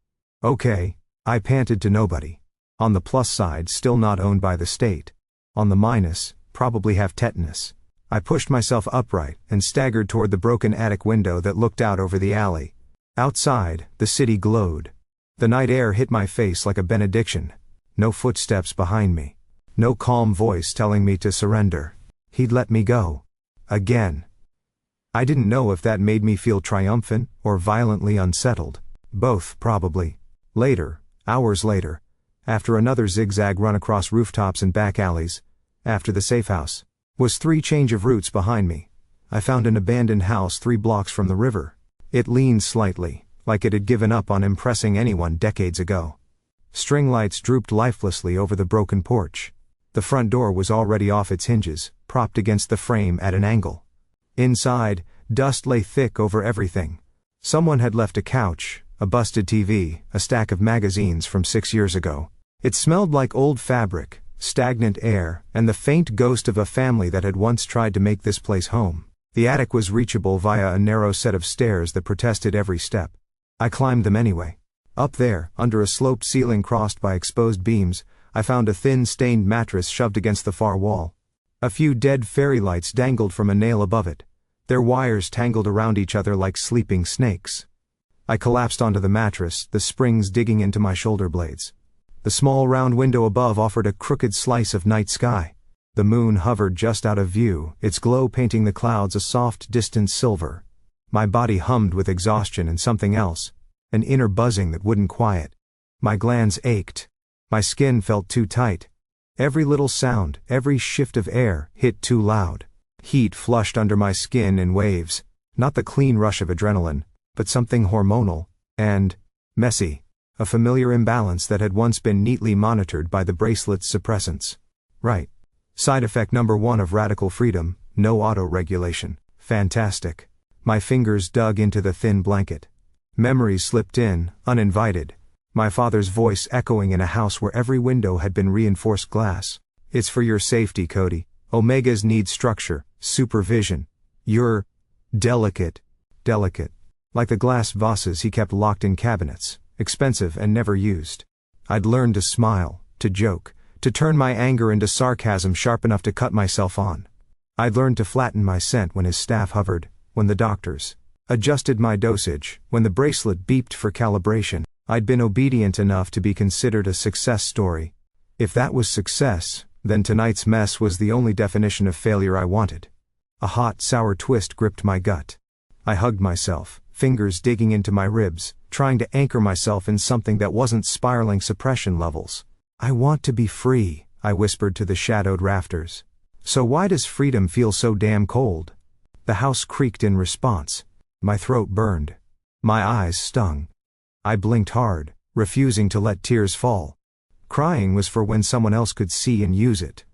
Okay, I panted to nobody. On the plus side, still not owned by the state. On the minus, probably have tetanus. I pushed myself upright and staggered toward the broken attic window that looked out over the alley. Outside, the city glowed. The night air hit my face like a benediction. No footsteps behind me. No calm voice telling me to surrender. He'd let me go. Again. I didn't know if that made me feel triumphant or violently unsettled. Both, probably. Later, hours later, after another zigzag run across rooftops and back alleys, after the safe house, was 3 change of routes behind me. I found an abandoned house 3 blocks from the river. It leaned slightly, like it had given up on impressing anyone decades ago. String lights drooped lifelessly over the broken porch. The front door was already off its hinges, propped against the frame at an angle. Inside, dust lay thick over everything. Someone had left a couch, a busted TV, a stack of magazines from 6 years ago. It smelled like old fabric, stagnant air, and the faint ghost of a family that had once tried to make this place home. The attic was reachable via a narrow set of stairs that protested every step. I climbed them anyway. Up there, under a sloped ceiling crossed by exposed beams, I found a thin, stained mattress shoved against the far wall. A few dead fairy lights dangled from a nail above it, their wires tangled around each other like sleeping snakes. I collapsed onto the mattress, the springs digging into my shoulder blades. The small round window above offered a crooked slice of night sky. The moon hovered just out of view, its glow painting the clouds a soft, distant silver. My body hummed with exhaustion and something else, an inner buzzing that wouldn't quiet. My glands ached. My skin felt too tight. Every little sound, every shift of air, hit too loud. Heat flushed under my skin in waves, not the clean rush of adrenaline, but something hormonal, and messy, a familiar imbalance that had once been neatly monitored by the bracelet's suppressants. Right. Side effect number 1 of radical freedom, no auto-regulation. Fantastic. My fingers dug into the thin blanket. Memories slipped in, uninvited. My father's voice echoing in a house where every window had been reinforced glass. It's for your safety, Cody. Omegas need structure, supervision. You're delicate. Like the glass vases he kept locked in cabinets, expensive and never used. I'd learned to smile, to joke, to turn my anger into sarcasm sharp enough to cut myself on. I'd learned to flatten my scent when his staff hovered, when the doctors adjusted my dosage, when the bracelet beeped for calibration. I'd been obedient enough to be considered a success story. If that was success, then tonight's mess was the only definition of failure I wanted. A hot, sour twist gripped my gut. I hugged myself, fingers digging into my ribs, trying to anchor myself in something that wasn't spiraling suppression levels. I want to be free, I whispered to the shadowed rafters. So why does freedom feel so damn cold? The house creaked in response. My throat burned. My eyes stung. I blinked hard, refusing to let tears fall. Crying was for when someone else could see and use it.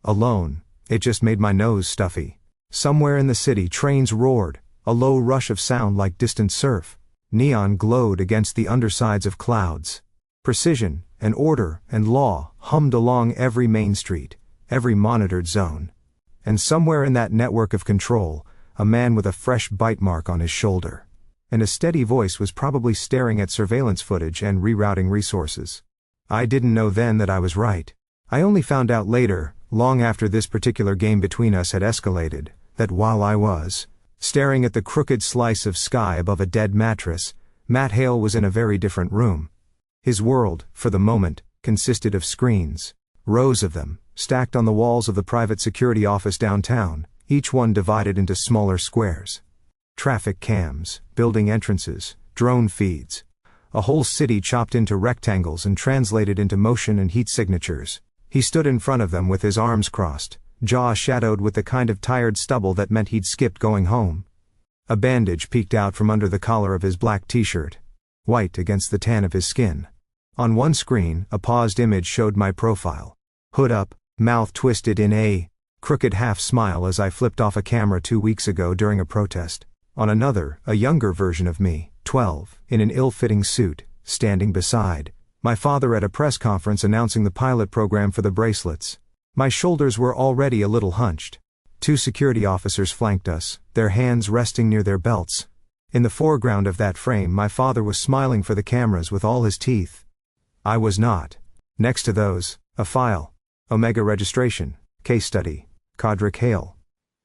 Alone, it just made my nose stuffy. Somewhere in the city trains roared, a low rush of sound like distant surf. Neon glowed against the undersides of clouds. Precision, and order, and law hummed along every main street, every monitored zone. And somewhere in that network of control, a man with a fresh bite mark on his shoulder. And a steady voice was probably staring at surveillance footage and rerouting resources. I didn't know then that I was right. I only found out later, long after this particular game between us had escalated, that while I was staring at the crooked slice of sky above a dead mattress, Matt Hale was in a very different room. His world, for the moment, consisted of screens. Rows of them, stacked on the walls of the private security office downtown, each one divided into smaller squares. Traffic cams, building entrances, drone feeds. A whole city chopped into rectangles and translated into motion and heat signatures. He stood in front of them with his arms crossed, jaw shadowed with the kind of tired stubble that meant he'd skipped going home. A bandage peeked out from under the collar of his black t-shirt, white against the tan of his skin. On one screen, a paused image showed my profile. Hood up, mouth twisted in a crooked half smile as I flipped off a camera 2 weeks ago during a protest. On another, a younger version of me, 12, in an ill-fitting suit, standing beside my father at a press conference announcing the pilot program for the bracelets. My shoulders were already a little hunched. 2 security officers flanked us, their hands resting near their belts. In the foreground of that frame, my father was smiling for the cameras with all his teeth. I was not. Next to those, a file. Omega registration, case study, Codric Hale.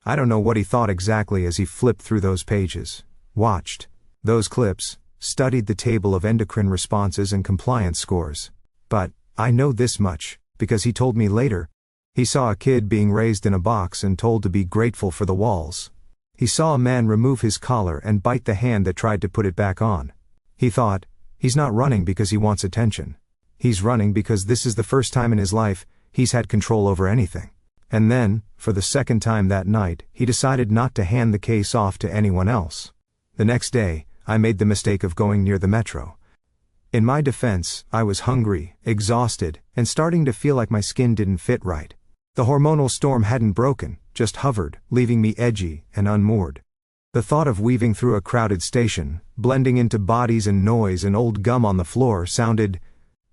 I don't know what he thought exactly as he flipped through those pages, watched those clips, studied the table of endocrine responses and compliance scores. But I know this much, because he told me later. He saw a kid being raised in a box and told to be grateful for the walls. He saw a man remove his collar and bite the hand that tried to put it back on. He thought, he's not running because he wants attention. He's running because this is the first time in his life he's had control over anything. And then, for the second time that night, he decided not to hand the case off to anyone else. The next day, I made the mistake of going near the metro. In my defense, I was hungry, exhausted, and starting to feel like my skin didn't fit right. The hormonal storm hadn't broken, just hovered, leaving me edgy and unmoored. The thought of weaving through a crowded station, blending into bodies and noise and old gum on the floor sounded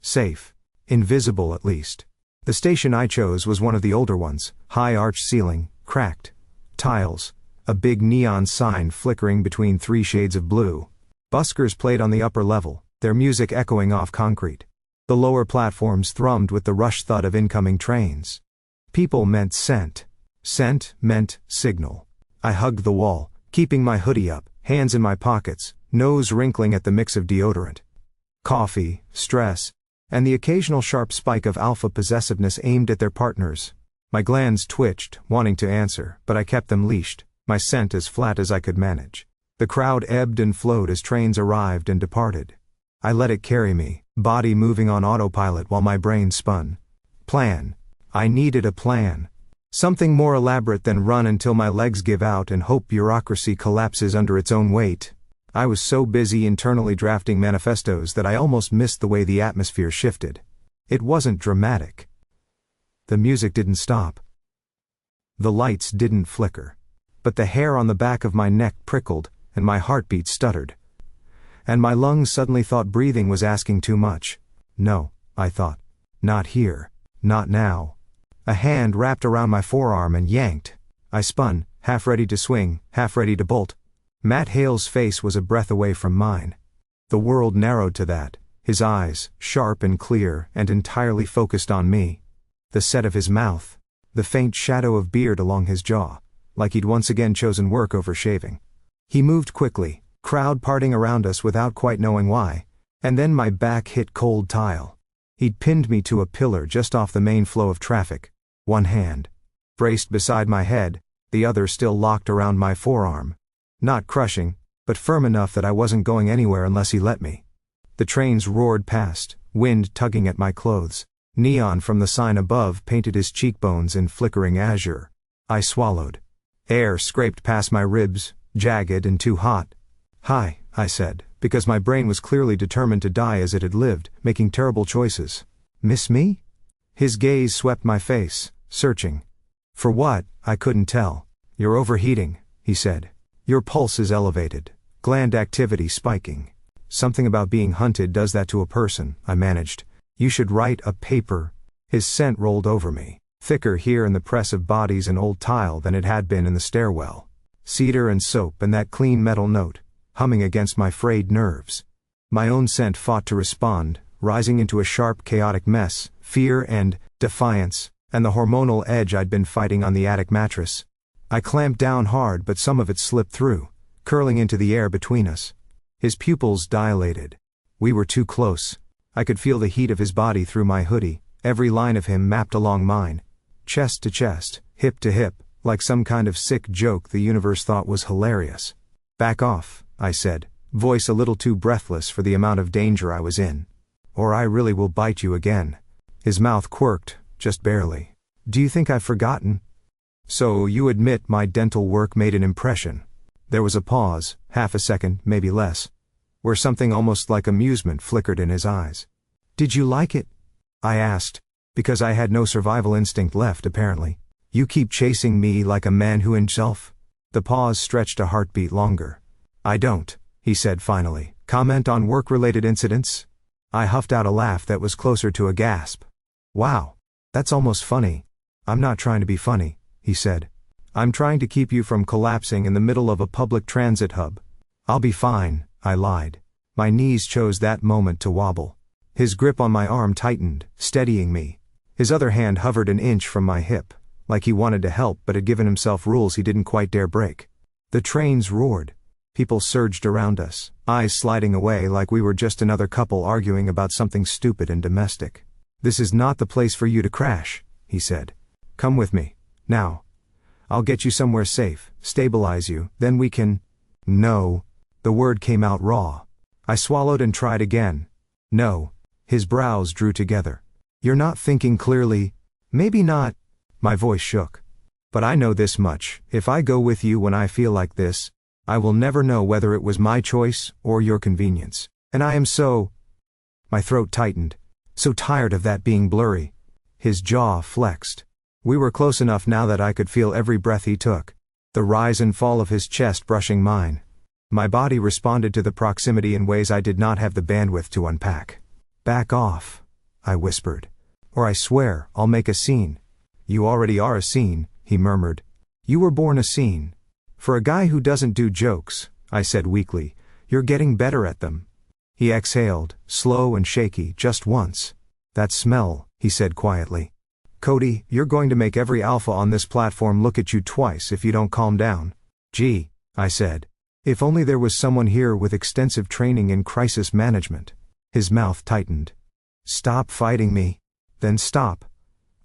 safe. Invisible at least. The station I chose was one of the older ones, high arched ceiling, cracked tiles, A big neon sign flickering between 3 shades of blue. Buskers played on the upper level, their music echoing off concrete. The lower platforms thrummed with the rush thud of incoming trains. People meant scent. Scent meant signal. I hugged the wall, keeping my hoodie up, hands in my pockets, nose wrinkling at the mix of deodorant, coffee, stress, and the occasional sharp spike of alpha possessiveness aimed at their partners. My glands twitched, wanting to answer, but I kept them leashed, my scent as flat as I could manage. The crowd ebbed and flowed as trains arrived and departed. I let it carry me, body moving on autopilot while my brain spun. Plan. I needed a plan. Something more elaborate than run until my legs give out and hope bureaucracy collapses under its own weight. I was so busy internally drafting manifestos that I almost missed the way the atmosphere shifted. It wasn't dramatic. The music didn't stop. The lights didn't flicker. But the hair on the back of my neck prickled, and my heartbeat stuttered. And my lungs suddenly thought breathing was asking too much. No, I thought. Not here. Not now. A hand wrapped around my forearm and yanked. I spun, half ready to swing, half ready to bolt. Matt Hale's face was a breath away from mine. The world narrowed to that, his eyes, sharp and clear and entirely focused on me. The set of his mouth. The faint shadow of beard along his jaw, like he'd once again chosen work over shaving. He moved quickly, crowd parting around us without quite knowing why, and then my back hit cold tile. He'd pinned me to a pillar just off the main flow of traffic. One hand braced beside my head, the other still locked around my forearm. Not crushing, but firm enough that I wasn't going anywhere unless he let me. The trains roared past, wind tugging at my clothes. Neon from the sign above painted his cheekbones in flickering azure. I swallowed. Air scraped past my ribs, jagged and too hot. "Hi," I said, because my brain was clearly determined to die as it had lived, making terrible choices. "Miss me?" His gaze swept my face, searching. For what, I couldn't tell. "You're overheating," he said. "Your pulse is elevated. Gland activity spiking. Something about being hunted does that to a person," I managed. "You should write a paper." His scent rolled over me, thicker here in the press of bodies and old tile than it had been in the stairwell. Cedar and soap and that clean metal note, humming against my frayed nerves. My own scent fought to respond, rising into a sharp chaotic mess, fear and defiance, and the hormonal edge I'd been fighting on the attic mattress. I clamped down hard, but some of it slipped through, curling into the air between us. His pupils dilated. We were too close. I could feel the heat of his body through my hoodie, every line of him mapped along mine. Chest to chest, hip to hip, like some kind of sick joke the universe thought was hilarious. "Back off," I said, voice a little too breathless for the amount of danger I was in. "Or I really will bite you again." His mouth quirked, just barely. "Do you think I've forgotten? So you admit my dental work made an impression?" There was a pause, half a second, maybe less, where something almost like amusement flickered in his eyes. "Did you like it?" I asked, because I had no survival instinct left apparently. "You keep chasing me like a man who himself?" The pause stretched a heartbeat longer. "I don't," he said finally, "comment on work-related incidents." I huffed out a laugh that was closer to a gasp. "Wow. That's almost funny." "I'm not trying to be funny," he said. "I'm trying to keep you from collapsing in the middle of a public transit hub." "I'll be fine," I lied. My knees chose that moment to wobble. His grip on my arm tightened, steadying me. His other hand hovered an inch from my hip, like he wanted to help but had given himself rules he didn't quite dare break. The trains roared. People surged around us, eyes sliding away like we were just another couple arguing about something stupid and domestic. "This is not the place for you to crash," he said. "Come with me. Now. I'll get you somewhere safe, stabilize you, then we can—" "No." The word came out raw. I swallowed and tried again. "No." His brows drew together. "You're not thinking clearly." "Maybe not." My voice shook. "But I know this much, if I go with you when I feel like this, I will never know whether it was my choice or your convenience. And I am so—" My throat tightened. So tired of that being blurry. His jaw flexed. We were close enough now that I could feel every breath he took. The rise and fall of his chest brushing mine. My body responded to the proximity in ways I did not have the bandwidth to unpack. "Back off," I whispered. "Or I swear, I'll make a scene." "You already are a scene," he murmured. "You were born a scene. For a guy who doesn't do jokes, I said weakly, you're getting better at them. He exhaled, slow and shaky, just once. That smell, he said quietly. Cody, you're going to make every alpha on this platform look at you twice if you don't calm down. Gee, I said. If only there was someone here with extensive training in crisis management. His mouth tightened. Stop fighting me. Then stop.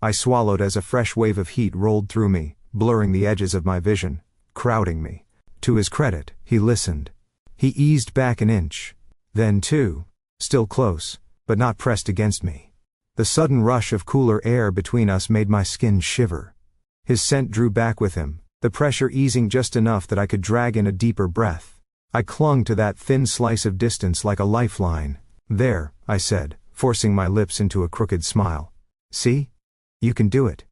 I swallowed as a fresh wave of heat rolled through me, blurring the edges of my vision, crowding me. To his credit, he listened. He eased back an inch. Then two. Still close, but not pressed against me. The sudden rush of cooler air between us made my skin shiver. His scent drew back with him, the pressure easing just enough that I could drag in a deeper breath. I clung to that thin slice of distance like a lifeline. There, I said, forcing my lips into a crooked smile. See? You can do it.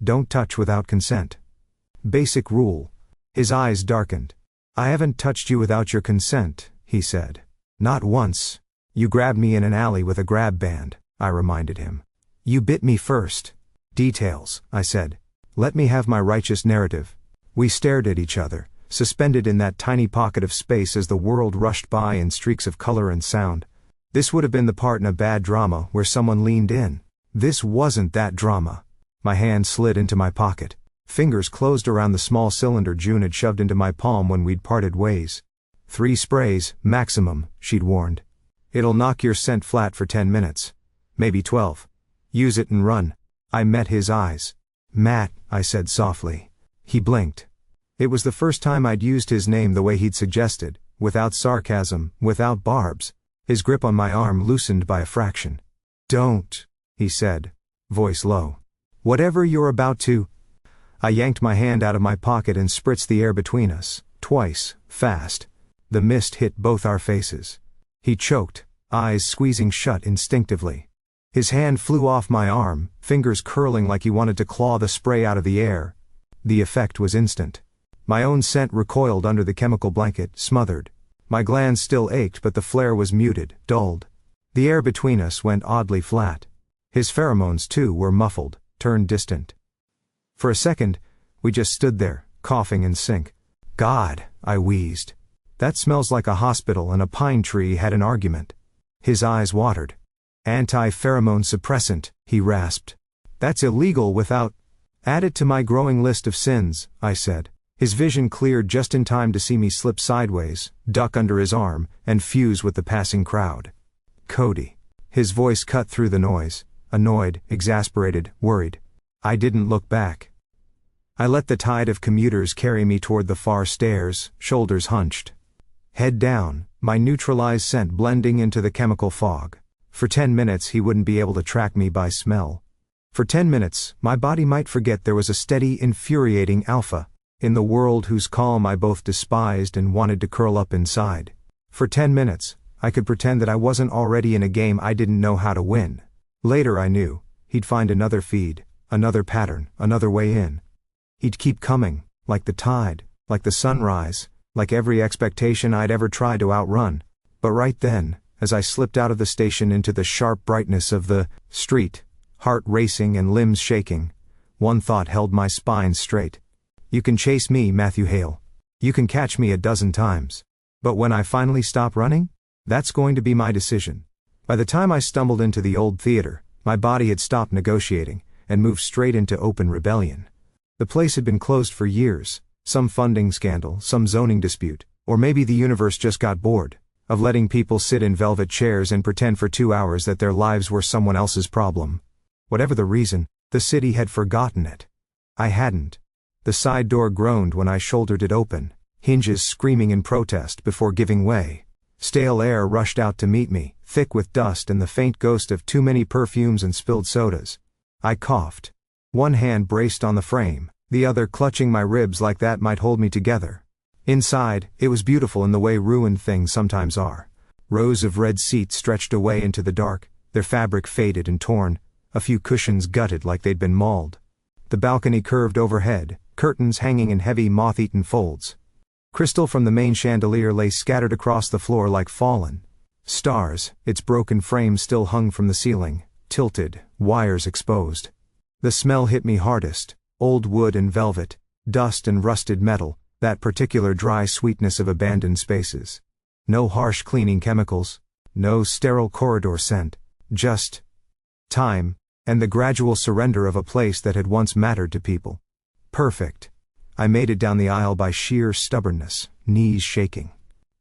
Don't touch without consent. Basic rule. His eyes darkened. I haven't touched you without your consent, he said. Not once. You grabbed me in an alley with a grab band, I reminded him. You bit me first. Details, I said. Let me have my righteous narrative. We stared at each other, suspended in that tiny pocket of space as the world rushed by in streaks of color and sound. This would have been the part in a bad drama where someone leaned in. This wasn't that drama. My hand slid into my pocket. Fingers closed around the small cylinder June had shoved into my palm when we'd parted ways. 3 sprays, maximum, she'd warned. It'll knock your scent flat for 10 minutes. Maybe 12. Use it and run. I met his eyes. Matt, I said softly. He blinked. It was the first time I'd used his name the way he'd suggested, without sarcasm, without barbs. His grip on my arm loosened by a fraction. Don't, he said, voice low. Whatever you're about to. I yanked my hand out of my pocket and spritzed the air between us, twice, fast. The mist hit both our faces. He choked, eyes squeezing shut instinctively. His hand flew off my arm, fingers curling like he wanted to claw the spray out of the air. The effect was instant. My own scent recoiled under the chemical blanket, smothered. My glands still ached, but the flare was muted, dulled. The air between us went oddly flat. His pheromones, too, were muffled, turned distant. For a second, we just stood there, coughing in sync. God, I wheezed. That smells like a hospital and a pine tree had an argument. His eyes watered. Anti-pheromone suppressant, he rasped. That's illegal without... Add it to my growing list of sins, I said. His vision cleared just in time to see me slip sideways, duck under his arm, and fuse with the passing crowd. Cody. His voice cut through the noise, annoyed, exasperated, worried. I didn't look back. I let the tide of commuters carry me toward the far stairs, shoulders hunched. Head down, my neutralized scent blending into the chemical fog. For 10 minutes he wouldn't be able to track me by smell. For 10 minutes, my body might forget there was a steady, infuriating alpha in the world whose calm I both despised and wanted to curl up inside. For 10 minutes, I could pretend that I wasn't already in a game I didn't know how to win. Later I knew, he'd find another feed, another pattern, another way in. He'd keep coming, like the tide, like the sunrise, like every expectation I'd ever tried to outrun. But right then, as I slipped out of the station into the sharp brightness of the street, heart racing and limbs shaking, one thought held my spine straight. You can chase me, Matthew Hale. You can catch me a dozen times. But when I finally stop running, that's going to be my decision. By the time I stumbled into the old theater, my body had stopped negotiating and moved straight into open rebellion. The place had been closed for years, some funding scandal, some zoning dispute, or maybe the universe just got bored of letting people sit in velvet chairs and pretend for 2 hours that their lives were someone else's problem. Whatever the reason, the city had forgotten it. I hadn't. The side door groaned when I shouldered it open, hinges screaming in protest before giving way. Stale air rushed out to meet me, thick with dust and the faint ghost of too many perfumes and spilled sodas. I coughed. One hand braced on the frame, the other clutching my ribs like that might hold me together. Inside, it was beautiful in the way ruined things sometimes are. Rows of red seats stretched away into the dark, their fabric faded and torn, a few cushions gutted like they'd been mauled. The balcony curved overhead, curtains hanging in heavy moth-eaten folds. Crystal from the main chandelier lay scattered across the floor like fallen stars, its broken frame still hung from the ceiling, tilted, wires exposed. The smell hit me hardest, old wood and velvet, dust and rusted metal, that particular dry sweetness of abandoned spaces. No harsh cleaning chemicals, no sterile corridor scent, just time, and the gradual surrender of a place that had once mattered to people. Perfect. I made it down the aisle by sheer stubbornness, knees shaking.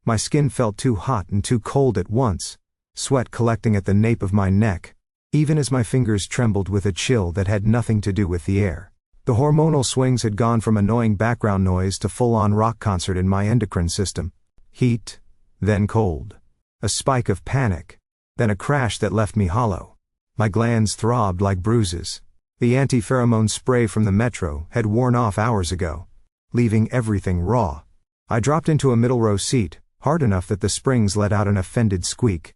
My skin felt too hot and too cold at once, sweat collecting at the nape of my neck, even as my fingers trembled with a chill that had nothing to do with the air. The hormonal swings had gone from annoying background noise to full-on rock concert in my endocrine system. Heat, then cold. A spike of panic, then a crash that left me hollow. My glands throbbed like bruises. The anti-pheromone spray from the metro had worn off hours ago, leaving everything raw. I dropped into a middle-row seat, hard enough that the springs let out an offended squeak.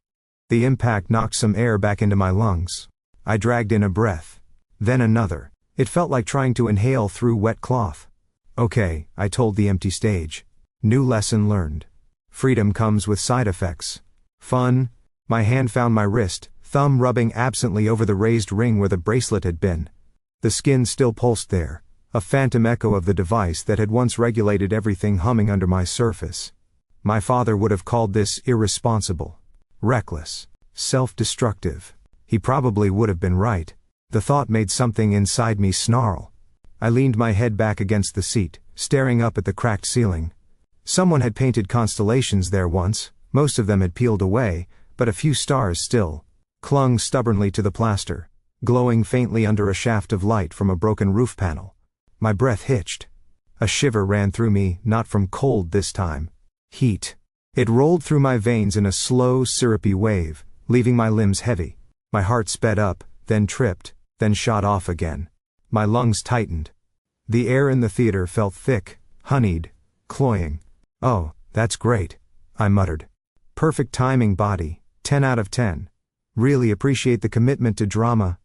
The impact knocked some air back into my lungs. I dragged in a breath. Then another. It felt like trying to inhale through wet cloth. Okay, I told the empty stage. New lesson learned. Freedom comes with side effects. Fun. My hand found my wrist, thumb rubbing absently over the raised ring where the bracelet had been. The skin still pulsed there, a phantom echo of the device that had once regulated everything humming under my surface. My father would have called this irresponsible, reckless, self-destructive. He probably would have been right. The thought made something inside me snarl. I leaned my head back against the seat, staring up at the cracked ceiling. Someone had painted constellations there once, most of them had peeled away, but a few stars still clung stubbornly to the plaster, glowing faintly under a shaft of light from a broken roof panel. My breath hitched. A shiver ran through me, not from cold this time. Heat. It rolled through my veins in a slow, syrupy wave, leaving my limbs heavy. My heart sped up, then tripped, then shot off again. My lungs tightened. The air in the theater felt thick, honeyed, cloying. Oh, that's great, I muttered. Perfect timing, body, 10 out of 10. Really appreciate the commitment to drama.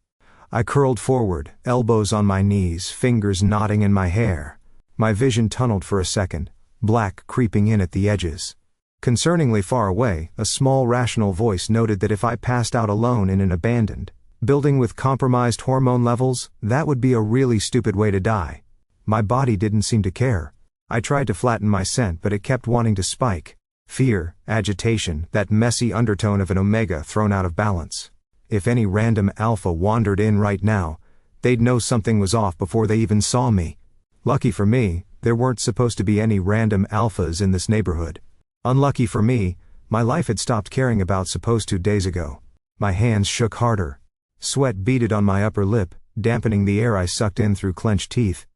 I curled forward, elbows on my knees, fingers knotting in my hair. My vision tunneled for a second, black creeping in at the edges. Concerningly far away, a small rational voice noted that if I passed out alone in an abandoned building with compromised hormone levels, that would be a really stupid way to die. My body didn't seem to care. I tried to flatten my scent, but it kept wanting to spike. Fear, agitation, that messy undertone of an omega thrown out of balance. If any random alpha wandered in right now, they'd know something was off before they even saw me. Lucky for me, there weren't supposed to be any random alphas in this neighborhood. Unlucky for me, my life had stopped caring about supposed to days ago. My hands shook harder. Sweat beaded on my upper lip, dampening the air I sucked in through clenched teeth.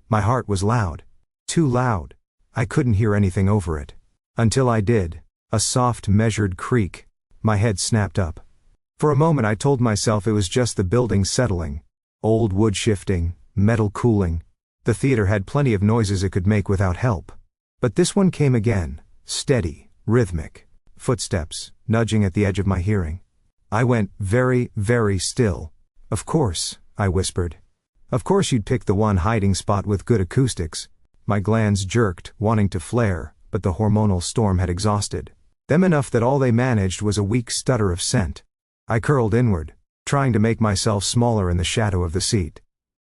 My heart was loud. Too loud. I couldn't hear anything over it. Until I did. A soft, measured creak. My head snapped up. For a moment I told myself it was just the building settling. Old wood shifting, metal cooling. The theater had plenty of noises it could make without help. But this one came again. Steady, rhythmic. Footsteps, nudging at the edge of my hearing. I went very, very still. Of course, I whispered. Of course you'd pick the one hiding spot with good acoustics. My glands jerked, wanting to flare, but the hormonal storm had exhausted them enough that all they managed was a weak stutter of scent. I curled inward, trying to make myself smaller in the shadow of the seat.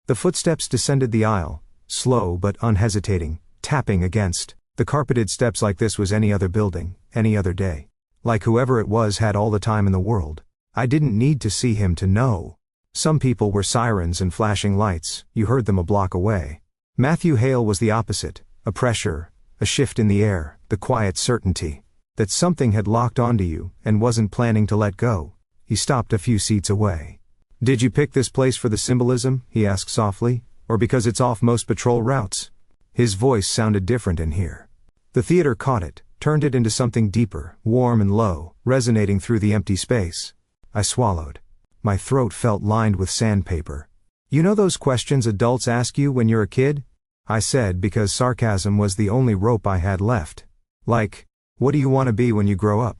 The footsteps descended the aisle, slow but unhesitating, tapping against the carpeted steps like this was any other building, any other day. Like whoever it was had all the time in the world. I didn't need to see him to know. Some people were sirens and flashing lights, you heard them a block away. Matthew Hale was the opposite, a pressure, a shift in the air, the quiet certainty that something had locked onto you and wasn't planning to let go. He stopped a few seats away. Did you pick this place for the symbolism, he asked softly, or because it's off most patrol routes? His voice sounded different in here. The theater caught it, turned it into something deeper, warm and low, resonating through the empty space. I swallowed. My throat felt lined with sandpaper. You know those questions adults ask you when you're a kid? I said because sarcasm was the only rope I had left. Like, what do you want to be when you grow up?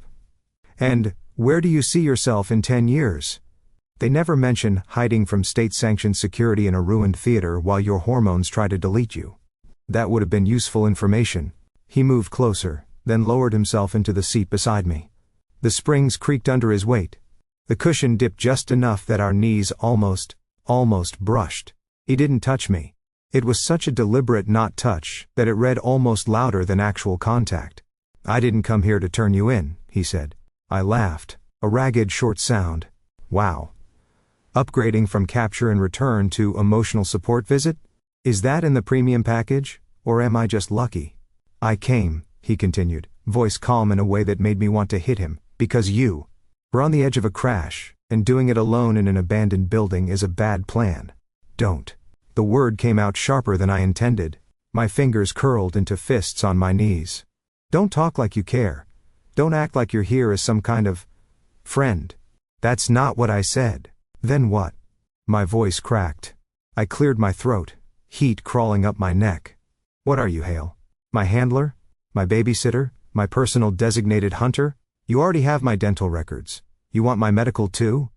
And, where do you see yourself in 10 years? They never mention hiding from state-sanctioned security in a ruined theater while your hormones try to delete you. That would have been useful information. He moved closer, then lowered himself into the seat beside me. The springs creaked under his weight. The cushion dipped just enough that our knees almost brushed. He didn't touch me. It was such a deliberate not touch that it read almost louder than actual contact. "I didn't come here to turn you in," he said. I laughed, a ragged short sound. Wow. Upgrading from capture and return to emotional support visit? Is that in the premium package, or am I just lucky? "I came," he continued, voice calm in a way that made me want to hit him, "because you were on the edge of a crash, and doing it alone in an abandoned building is a bad plan. Don't." The word came out sharper than I intended. My fingers curled into fists on my knees. "Don't talk like you care. Don't act like you're here as some kind of friend." "That's not what I said." "Then what?" My voice cracked. I cleared my throat, heat crawling up my neck. "What are you, Hale? My handler? My babysitter? My personal designated hunter? You already have my dental records. You want my medical too?"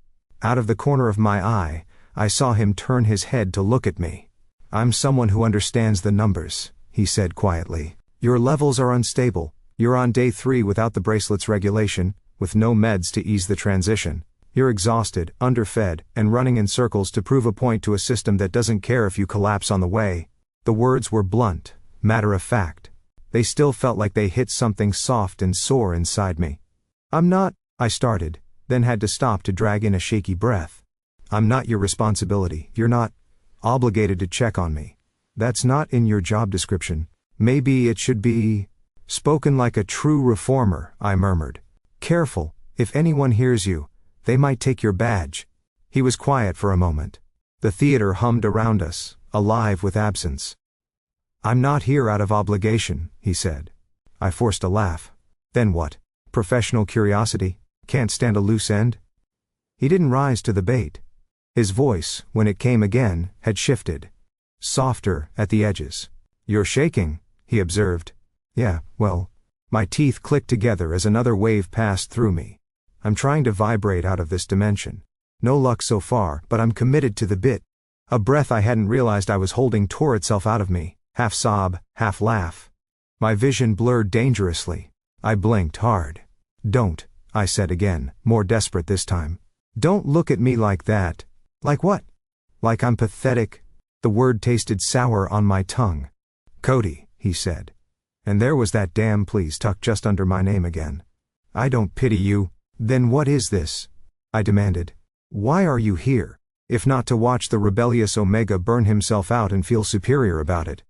Out of the corner of my eye, I saw him turn his head to look at me. "I'm someone who understands the numbers," he said quietly. "Your levels are unstable. You're on day 3 without the bracelet's regulation, with no meds to ease the transition. You're exhausted, underfed, and running in circles to prove a point to a system that doesn't care if you collapse on the way." The words were blunt, matter of fact. They still felt like they hit something soft and sore inside me. "I'm not," I started, then had to stop to drag in a shaky breath. "I'm not your responsibility. You're not obligated to check on me. That's not in your job description. Maybe it should be spoken like a true reformer," I murmured. "Careful, if anyone hears you, they might take your badge." He was quiet for a moment. The theater hummed around us, alive with absence. "I'm not here out of obligation," he said. I forced a laugh. "Then what? Professional curiosity? Can't stand a loose end?" He didn't rise to the bait. His voice, when it came again, had shifted. Softer at the edges. "You're shaking," he observed. "Yeah, well." My teeth clicked together as another wave passed through me. "I'm trying to vibrate out of this dimension. No luck so far, but I'm committed to the bit." A breath I hadn't realized I was holding tore itself out of me, half sob, half laugh. My vision blurred dangerously. I blinked hard. "Don't," I said again, more desperate this time. "Don't look at me like that." "Like what?" "Like I'm pathetic." The word tasted sour on my tongue. "Cody," he said. And there was that damn please tucked just under my name again. "I don't pity you." "Then what is this?" I demanded. "Why are you here, if not to watch the rebellious Omega burn himself out and feel superior about it?"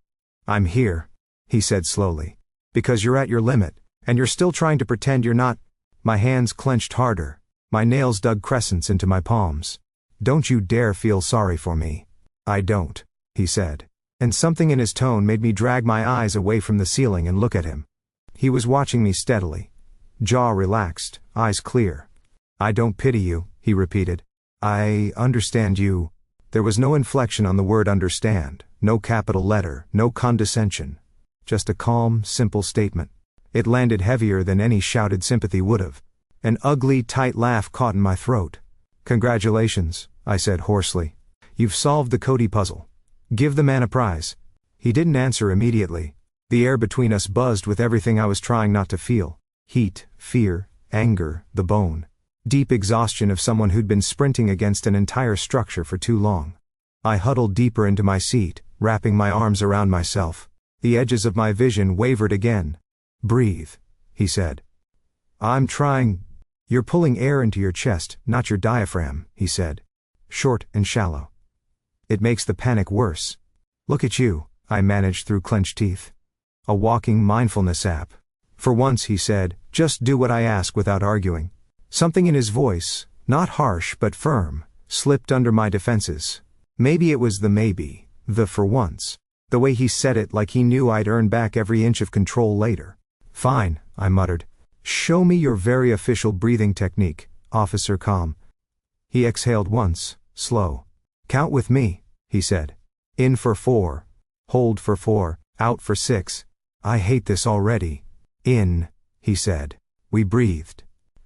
"I'm here," he said slowly, "because you're at your limit, and you're still trying to pretend you're not." My hands clenched harder. My nails dug crescents into my palms. "Don't you dare feel sorry for me." "I don't," he said. And something in his tone made me drag my eyes away from the ceiling and look at him. He was watching me steadily. Jaw relaxed, eyes clear. "I don't pity you," he repeated. "I understand you." There was no inflection on the word understand, no capital letter, no condescension. Just a calm, simple statement. It landed heavier than any shouted sympathy would have. An ugly, tight laugh caught in my throat. "Congratulations," I said hoarsely. "You've solved the Cody puzzle. Give the man a prize." He didn't answer immediately. The air between us buzzed with everything I was trying not to feel. Heat, fear, anger, the bone. Deep exhaustion of someone who'd been sprinting against an entire structure for too long. I huddled deeper into my seat, wrapping my arms around myself. The edges of my vision wavered again. "Breathe," he said. "I'm trying." "You're pulling air into your chest, not your diaphragm," he said. Short and shallow. "It makes the panic worse." "Look at you," I managed through clenched teeth. "A walking mindfulness app." "For once," he said, "just do what I ask without arguing." Something in his voice, not harsh but firm, slipped under my defenses. Maybe it was the for once. The way he said it, like he knew I'd earn back every inch of control later. "Fine," I muttered. "Show me your very official breathing technique, Officer Calm." He exhaled once, slow. "Count with me," he said. "In for 4. Hold for 4, out for 6. I hate this already." "In," he said. We breathed.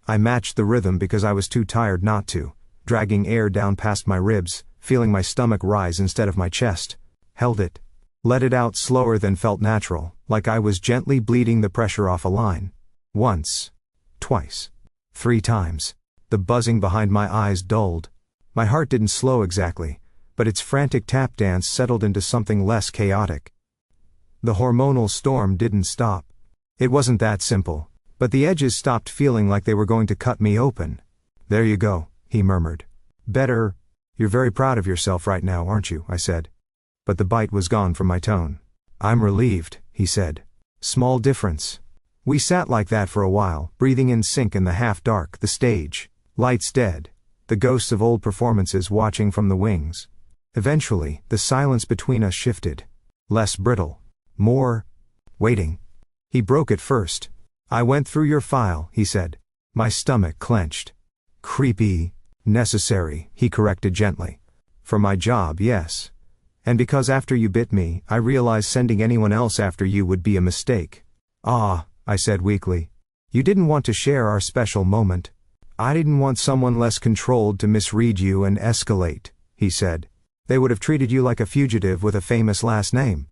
I matched the rhythm because I was too tired not to, dragging air down past my ribs, feeling my stomach rise instead of my chest. Held it. Let it out slower than felt natural, like I was gently bleeding the pressure off a line. Once. Twice. 3 times. The buzzing behind my eyes dulled. My heart didn't slow exactly, but its frantic tap dance settled into something less chaotic. The hormonal storm didn't stop. It wasn't that simple, but the edges stopped feeling like they were going to cut me open. "There you go," he murmured. "Better. You're very proud of yourself right now, aren't you?" I said. But the bite was gone from my tone. "I'm relieved," he said. "Small difference." We sat like that for a while, breathing in sync in the half-dark, the stage, lights dead, the ghosts of old performances watching from the wings. Eventually, the silence between us shifted. Less brittle. More waiting. He broke it first. "I went through your file," he said. My stomach clenched. "Creepy. Necessary," he corrected gently. "For my job, yes. And because after you bit me, I realized sending anyone else after you would be a mistake." "Ah," I said weakly. "You didn't want to share our special moment." "I didn't want someone less controlled to misread you and escalate," he said. "They would have treated you like a fugitive with a famous last name.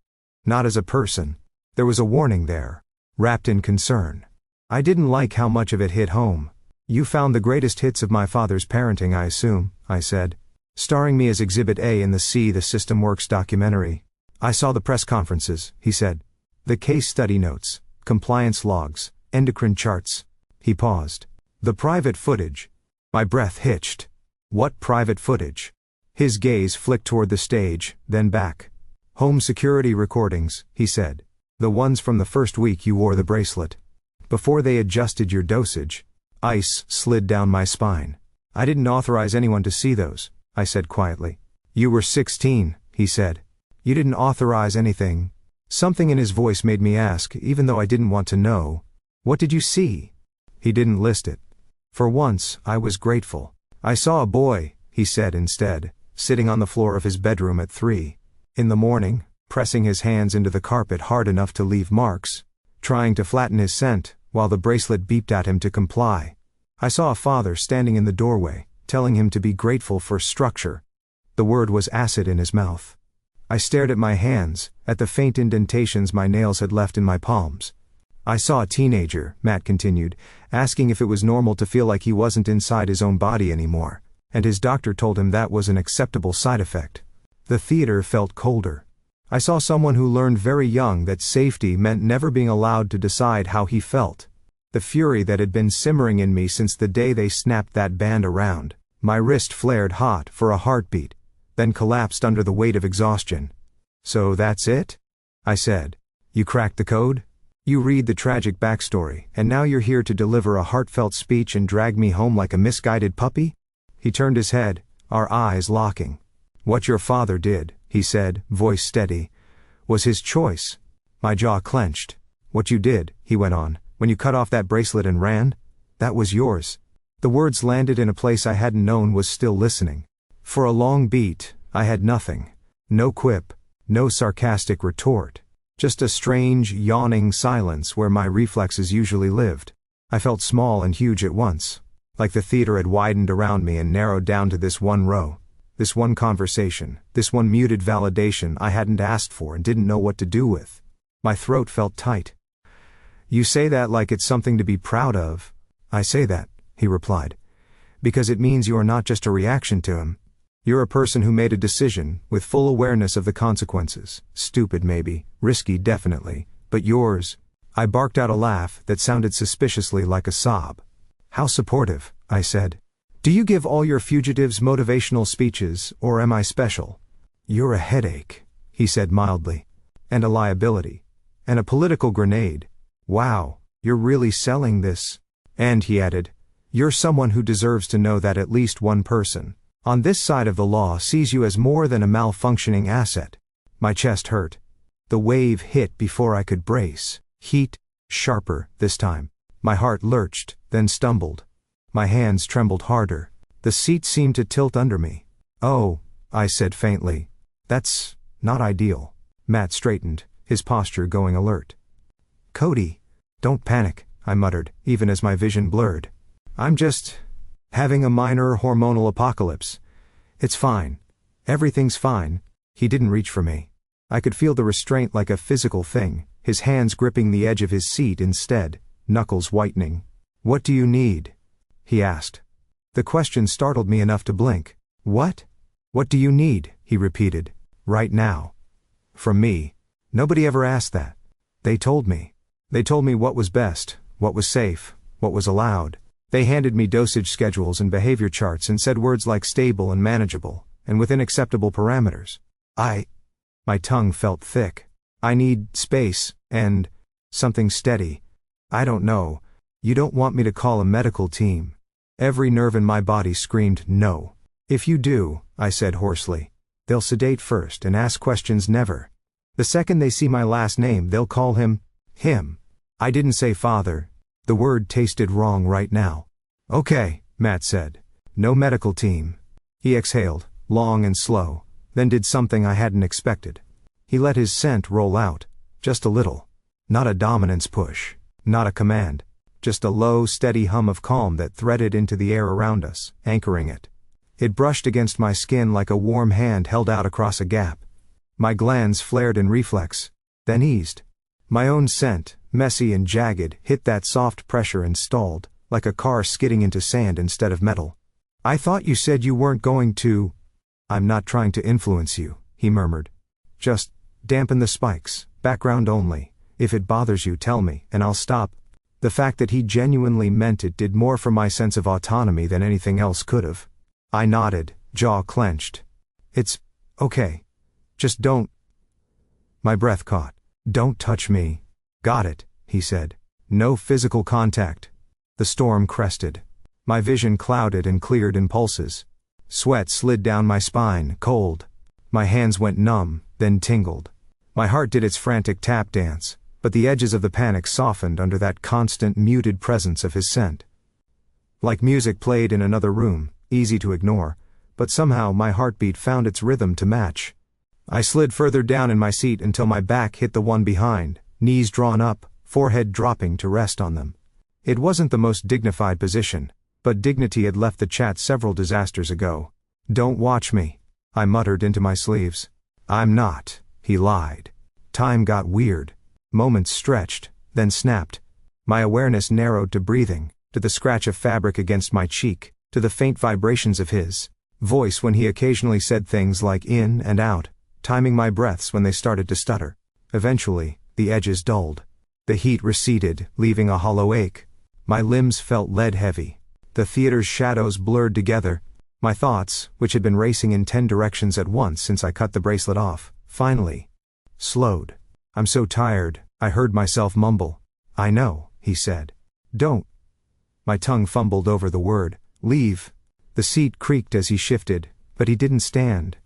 Not as a person." There was a warning there, wrapped in concern. I didn't like how much of it hit home. "You found the greatest hits of my father's parenting, I assume," I said. "Starring me as Exhibit A in the See the System Works documentary." "I saw the press conferences," he said. "The case study notes, compliance logs, endocrine charts." He paused. "The private footage." My breath hitched. "What private footage?" His gaze flicked toward the stage, then back. "Home security recordings," he said. "The ones from the first week you wore the bracelet. Before they adjusted your dosage." Ice slid down my spine. "I didn't authorize anyone to see those," I said quietly. "You were 16, he said. "You didn't authorize anything." Something in his voice made me ask, even though I didn't want to know. "What did you see?" He didn't list it. For once, I was grateful. "I saw a boy," he said instead, sitting on the floor of his bedroom at 3 in the morning, pressing his hands into the carpet hard enough to leave marks, trying to flatten his scent, while the bracelet beeped at him to comply. I saw a father standing in the doorway, telling him to be grateful for structure. The word was acid in his mouth. I stared at my hands, at the faint indentations my nails had left in my palms. "I saw a teenager," Matt continued, asking if it was normal to feel like he wasn't inside his own body anymore, and his doctor told him that was an acceptable side effect. The theater felt colder. I saw someone who learned very young that safety meant never being allowed to decide how he felt. The fury that had been simmering in me since the day they snapped that band around my wrist flared hot for a heartbeat, then collapsed under the weight of exhaustion. "So that's it?" I said. "You cracked the code? You read the tragic backstory, and now you're here to deliver a heartfelt speech and drag me home like a misguided puppy?" He turned his head, our eyes locking. "What your father did," he said, voice steady, "was his choice." My jaw clenched. "What you did," he went on, "when you cut off that bracelet and ran, that was yours." The words landed in a place I hadn't known was still listening. For a long beat, I had nothing. No quip, no sarcastic retort. Just a strange, yawning silence where my reflexes usually lived. I felt small and huge at once. Like the theater had widened around me and narrowed down to this one row. This one conversation, this one muted validation I hadn't asked for and didn't know what to do with. My throat felt tight. "You say that like it's something to be proud of." "I say that," he replied, "because it means you are not just a reaction to him. You're a person who made a decision, with full awareness of the consequences. Stupid maybe, risky definitely, but yours." I barked out a laugh that sounded suspiciously like a sob. "How supportive," I said. "Do you give all your fugitives motivational speeches, or am I special?" "You're a headache," he said mildly. "And a liability. And a political grenade. Wow, you're really selling this." "And," he added, "you're someone who deserves to know that at least one person on this side of the law sees you as more than a malfunctioning asset." My chest hurt. The wave hit before I could brace. Heat, sharper, this time. My heart lurched, then stumbled. My hands trembled harder. The seat seemed to tilt under me. "Oh," I said faintly. "That's not ideal." Matt straightened, his posture going alert. "Cody, don't panic," I muttered, even as my vision blurred. "I'm just having a minor hormonal apocalypse. It's fine. Everything's fine." He didn't reach for me. I could feel the restraint like a physical thing, his hands gripping the edge of his seat instead, knuckles whitening. "What do you need?" he asked. The question startled me enough to blink. "What? What do you need?" he repeated. Right now. From me. Nobody ever asked that. They told me. They told me what was best, what was safe, what was allowed. They handed me dosage schedules and behavior charts and said words like stable and manageable, and within acceptable parameters. My tongue felt thick. I need space, and something steady. I don't know. You don't want me to call a medical team. Every nerve in my body screamed no. If you do, I said hoarsely. They'll sedate first and ask questions never. The second they see my last name they'll call him. I didn't say father. The word tasted wrong right now. Okay, Matt said. No medical team. He exhaled, long and slow, then did something I hadn't expected. He let his scent roll out, just a little. Not a dominance push, not a command, just a low, steady hum of calm that threaded into the air around us, anchoring it. It brushed against my skin like a warm hand held out across a gap. My glands flared in reflex, then eased. My own scent, messy and jagged, hit that soft pressure and stalled, like a car skidding into sand instead of metal. I thought you said you weren't going to. I'm not trying to influence you, he murmured. Just dampen the spikes, background only. If it bothers you, tell me, and I'll stop. The fact that he genuinely meant it did more for my sense of autonomy than anything else could have. I nodded, jaw clenched. It's okay. Just don't. My breath caught. Don't touch me. Got it, he said. No physical contact. The storm crested. My vision clouded and cleared in pulses. Sweat slid down my spine, cold. My hands went numb, then tingled. My heart did its frantic tap dance, but the edges of the panic softened under that constant muted presence of his scent. Like music played in another room, easy to ignore, but somehow my heartbeat found its rhythm to match. I slid further down in my seat until my back hit the one behind, knees drawn up, forehead dropping to rest on them. It wasn't the most dignified position, but dignity had left the chat several disasters ago. Don't watch me, I muttered into my sleeves. I'm not, he lied. Time got weird. Moments stretched, then snapped. My awareness narrowed to breathing, to the scratch of fabric against my cheek, to the faint vibrations of his voice when he occasionally said things like in and out, timing my breaths when they started to stutter. Eventually, the edges dulled. The heat receded, leaving a hollow ache. My limbs felt lead-heavy. The theater's shadows blurred together. My thoughts, which had been racing in 10 directions at once since I cut the bracelet off, finally slowed. I'm so tired, I heard myself mumble. I know, he said. Don't. My tongue fumbled over the word, leave. The seat creaked as he shifted, but he didn't stand.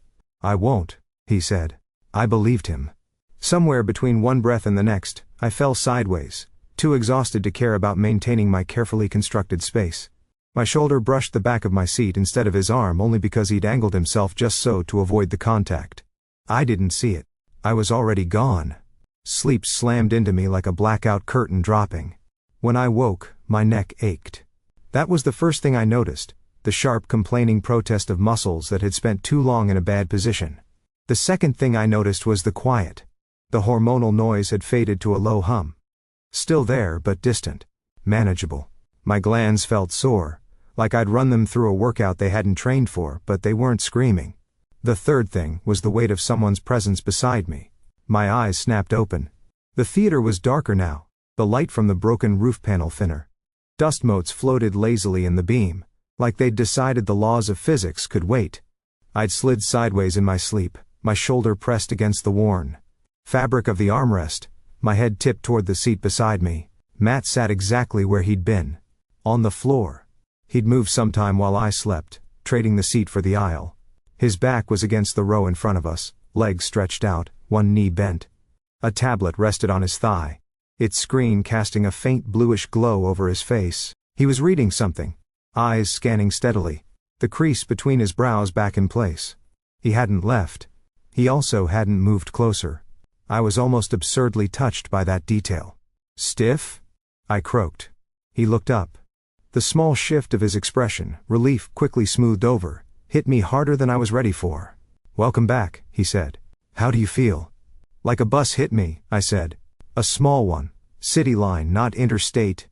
I won't, he said. I believed him. Somewhere between one breath and the next, I fell sideways, too exhausted to care about maintaining my carefully constructed space. My shoulder brushed the back of my seat instead of his arm only because he'd angled himself just so to avoid the contact. I didn't see it. I was already gone. Sleep slammed into me like a blackout curtain dropping. When I woke, my neck ached. That was the first thing I noticed, the sharp complaining protest of muscles that had spent too long in a bad position. The second thing I noticed was the quiet. The hormonal noise had faded to a low hum. Still there, but distant. Manageable. My glands felt sore, like I'd run them through a workout they hadn't trained for, but they weren't screaming. The third thing was the weight of someone's presence beside me. My eyes snapped open. The theater was darker now, the light from the broken roof panel thinner. Dust motes floated lazily in the beam, like they'd decided the laws of physics could wait. I'd slid sideways in my sleep, my shoulder pressed against the worn fabric of the armrest, my head tipped toward the seat beside me. Matt sat exactly where he'd been. On the floor. He'd moved sometime while I slept, trading the seat for the aisle. His back was against the row in front of us, legs stretched out, one knee bent. A tablet rested on his thigh, its screen casting a faint bluish glow over his face. He was reading something, eyes scanning steadily, the crease between his brows back in place. He hadn't left. He also hadn't moved closer. I was almost absurdly touched by that detail. Stiff? I croaked. He looked up. The small shift of his expression, relief quickly smoothed over, hit me harder than I was ready for. Welcome back, he said. How do you feel? Like a bus hit me, I said. A small one. City line, not interstate.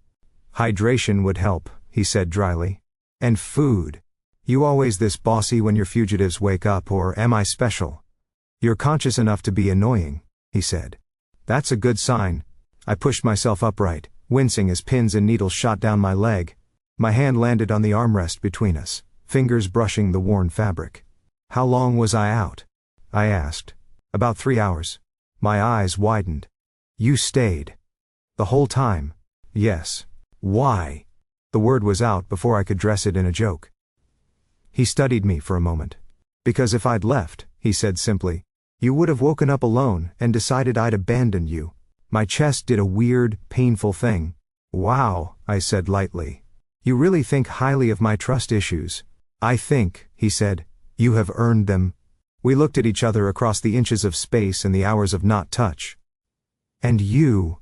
Hydration would help, he said dryly. And food. You always this bossy when your fugitives wake up, or am I special? You're conscious enough to be annoying, he said. That's a good sign. I pushed myself upright, wincing as pins and needles shot down my leg. My hand landed on the armrest between us, fingers brushing the worn fabric. How long was I out? I asked. About 3 hours. My eyes widened. You stayed. The whole time? Yes. Why? The word was out before I could dress it in a joke. He studied me for a moment. Because if I'd left, he said simply, you would have woken up alone and decided I'd abandoned you. My chest did a weird, painful thing. Wow, I said lightly. You really think highly of my trust issues. I think, he said, you have earned them. We looked at each other across the inches of space and the hours of not touch. And you,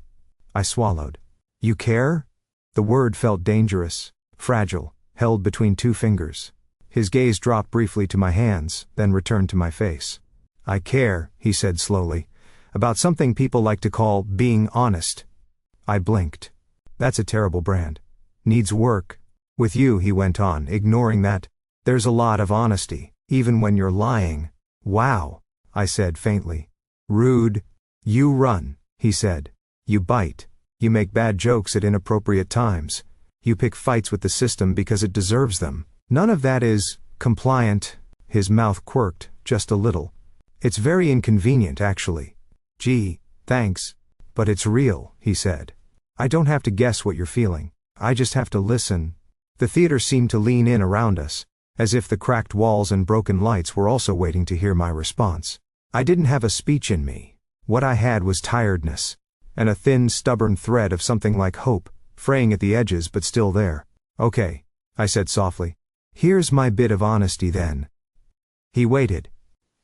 I swallowed. You care? The word felt dangerous, fragile, held between 2 fingers. His gaze dropped briefly to my hands, then returned to my face. I care, he said slowly, about something people like to call being honest. I blinked. That's a terrible brand. Needs work. With you, he went on, ignoring that, there's a lot of honesty, even when you're lying. Wow, I said faintly. Rude. You run, he said. You bite. You make bad jokes at inappropriate times. You pick fights with the system because it deserves them. None of that is compliant. His mouth quirked, just a little. It's very inconvenient, actually. Gee, thanks. But it's real, he said. I don't have to guess what you're feeling. I just have to listen. The theater seemed to lean in around us, as if the cracked walls and broken lights were also waiting to hear my response. I didn't have a speech in me. What I had was tiredness, and a thin, stubborn thread of something like hope, fraying at the edges but still there. Okay, I said softly. Here's my bit of honesty then. He waited.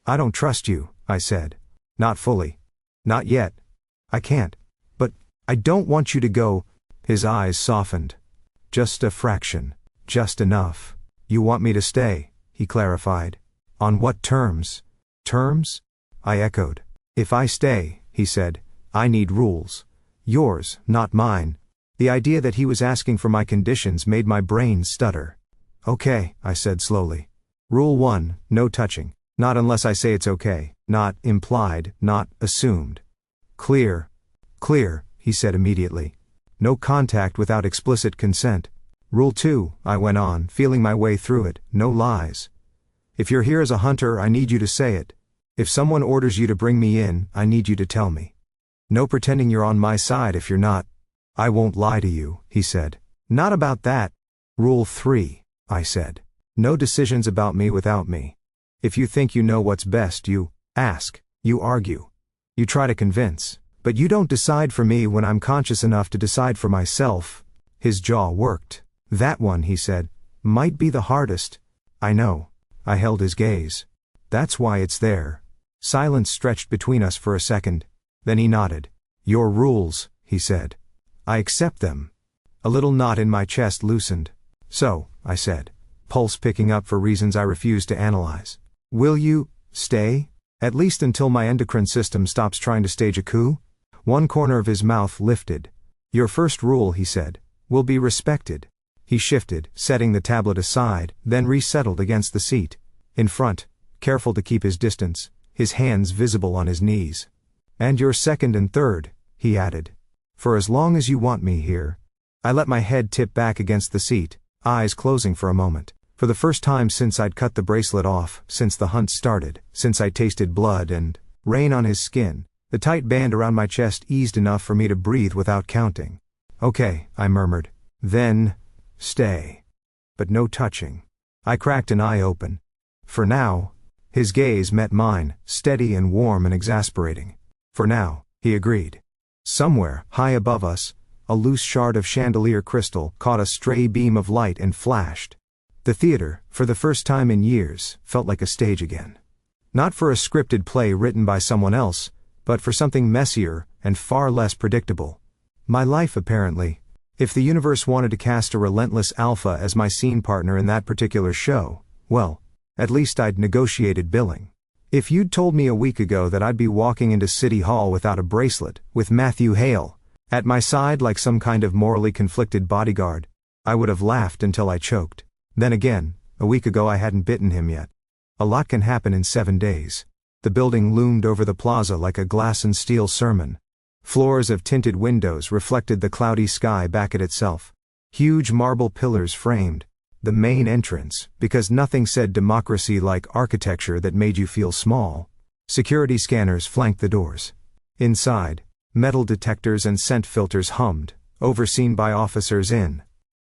I don't trust you, I said. Not fully. Not yet. I can't. But I don't want you to go. His eyes softened. Just a fraction. Just enough. You want me to stay, he clarified. On what terms? Terms? I echoed. If I stay, he said, I need rules. Yours, not mine. The idea that he was asking for my conditions made my brain stutter. Okay, I said slowly. Rule 1, no touching. Not unless I say it's okay. Not implied, not assumed. Clear. Clear, he said immediately. No contact without explicit consent. Rule 2, I went on, feeling my way through it, no lies. If you're here as a hunter, I need you to say it. If someone orders you to bring me in, I need you to tell me. No pretending you're on my side if you're not. I won't lie to you, he said. Not about that. Rule 3, I said. No decisions about me without me. If you think you know what's best, you ask, you argue. You try to convince, but you don't decide for me when I'm conscious enough to decide for myself. His jaw worked. That one, he said, might be the hardest. I know. I held his gaze. That's why it's there. Silence stretched between us for a second. Then he nodded. Your rules, he said. I accept them. A little knot in my chest loosened. So, I said, pulse picking up for reasons I refused to analyze. Will you stay? At least until my endocrine system stops trying to stage a coup? One corner of his mouth lifted. Your first rule, he said, will be respected. He shifted, setting the tablet aside, then resettled against the seat. In front, careful to keep his distance, his hands visible on his knees. And your second and third, he added. For as long as you want me here. I let my head tip back against the seat, eyes closing for a moment. For the first time since I'd cut the bracelet off, since the hunt started, since I tasted blood and rain on his skin, the tight band around my chest eased enough for me to breathe without counting. Okay, I murmured. Then, stay. But no touching. I cracked an eye open. For now. His gaze met mine, steady and warm and exasperating. For now, he agreed. Somewhere, high above us, a loose shard of chandelier crystal caught a stray beam of light and flashed. The theater, for the first time in years, felt like a stage again. Not for a scripted play written by someone else, but for something messier and far less predictable. My life, apparently. If the universe wanted to cast a relentless alpha as my scene partner in that particular show, well, at least I'd negotiated billing. If you'd told me a week ago that I'd be walking into City Hall without a bracelet, with Matthew Hale at my side like some kind of morally conflicted bodyguard, I would have laughed until I choked. Then again, A week ago I hadn't bitten him yet. A lot can happen in 7 days. The building loomed over the plaza like a glass and steel sermon. Floors of tinted windows reflected the cloudy sky back at itself. Huge marble pillars framed the main entrance, because nothing said democracy like architecture that made you feel small. Security scanners flanked the doors. Inside, metal detectors and scent filters hummed, overseen by officers in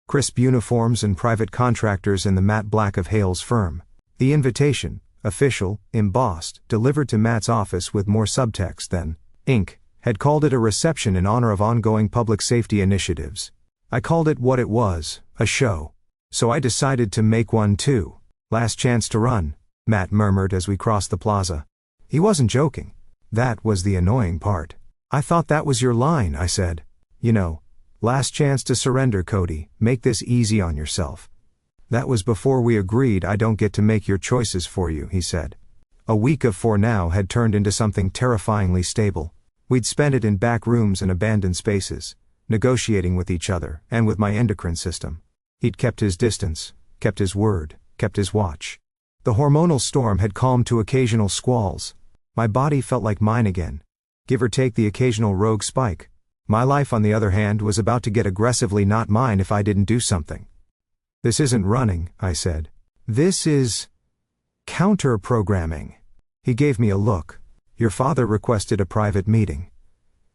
crisp uniforms and private contractors in the matte black of Hale's firm. The invitation, official, embossed, delivered to Matt's office with more subtext than ink, had called it a reception in honor of ongoing public safety initiatives. I called it what it was, a show. So I decided to make one too. Last chance to run, Matt murmured as we crossed the plaza. He wasn't joking. That was the annoying part. I thought that was your line, I said. You know, last chance to surrender, Cody, make this easy on yourself. That was before we agreed I don't get to make your choices for you, he said. A week of for now had turned into something terrifyingly stable. We'd spent it in back rooms and abandoned spaces, negotiating with each other and with my endocrine system. He'd kept his distance, kept his word, kept his watch. The hormonal storm had calmed to occasional squalls. My body felt like mine again. Give or take the occasional rogue spike. My life, on the other hand, was about to get aggressively not mine if I didn't do something. This isn't running, I said. This is counter-programming. He gave me a look. Your father requested a private meeting.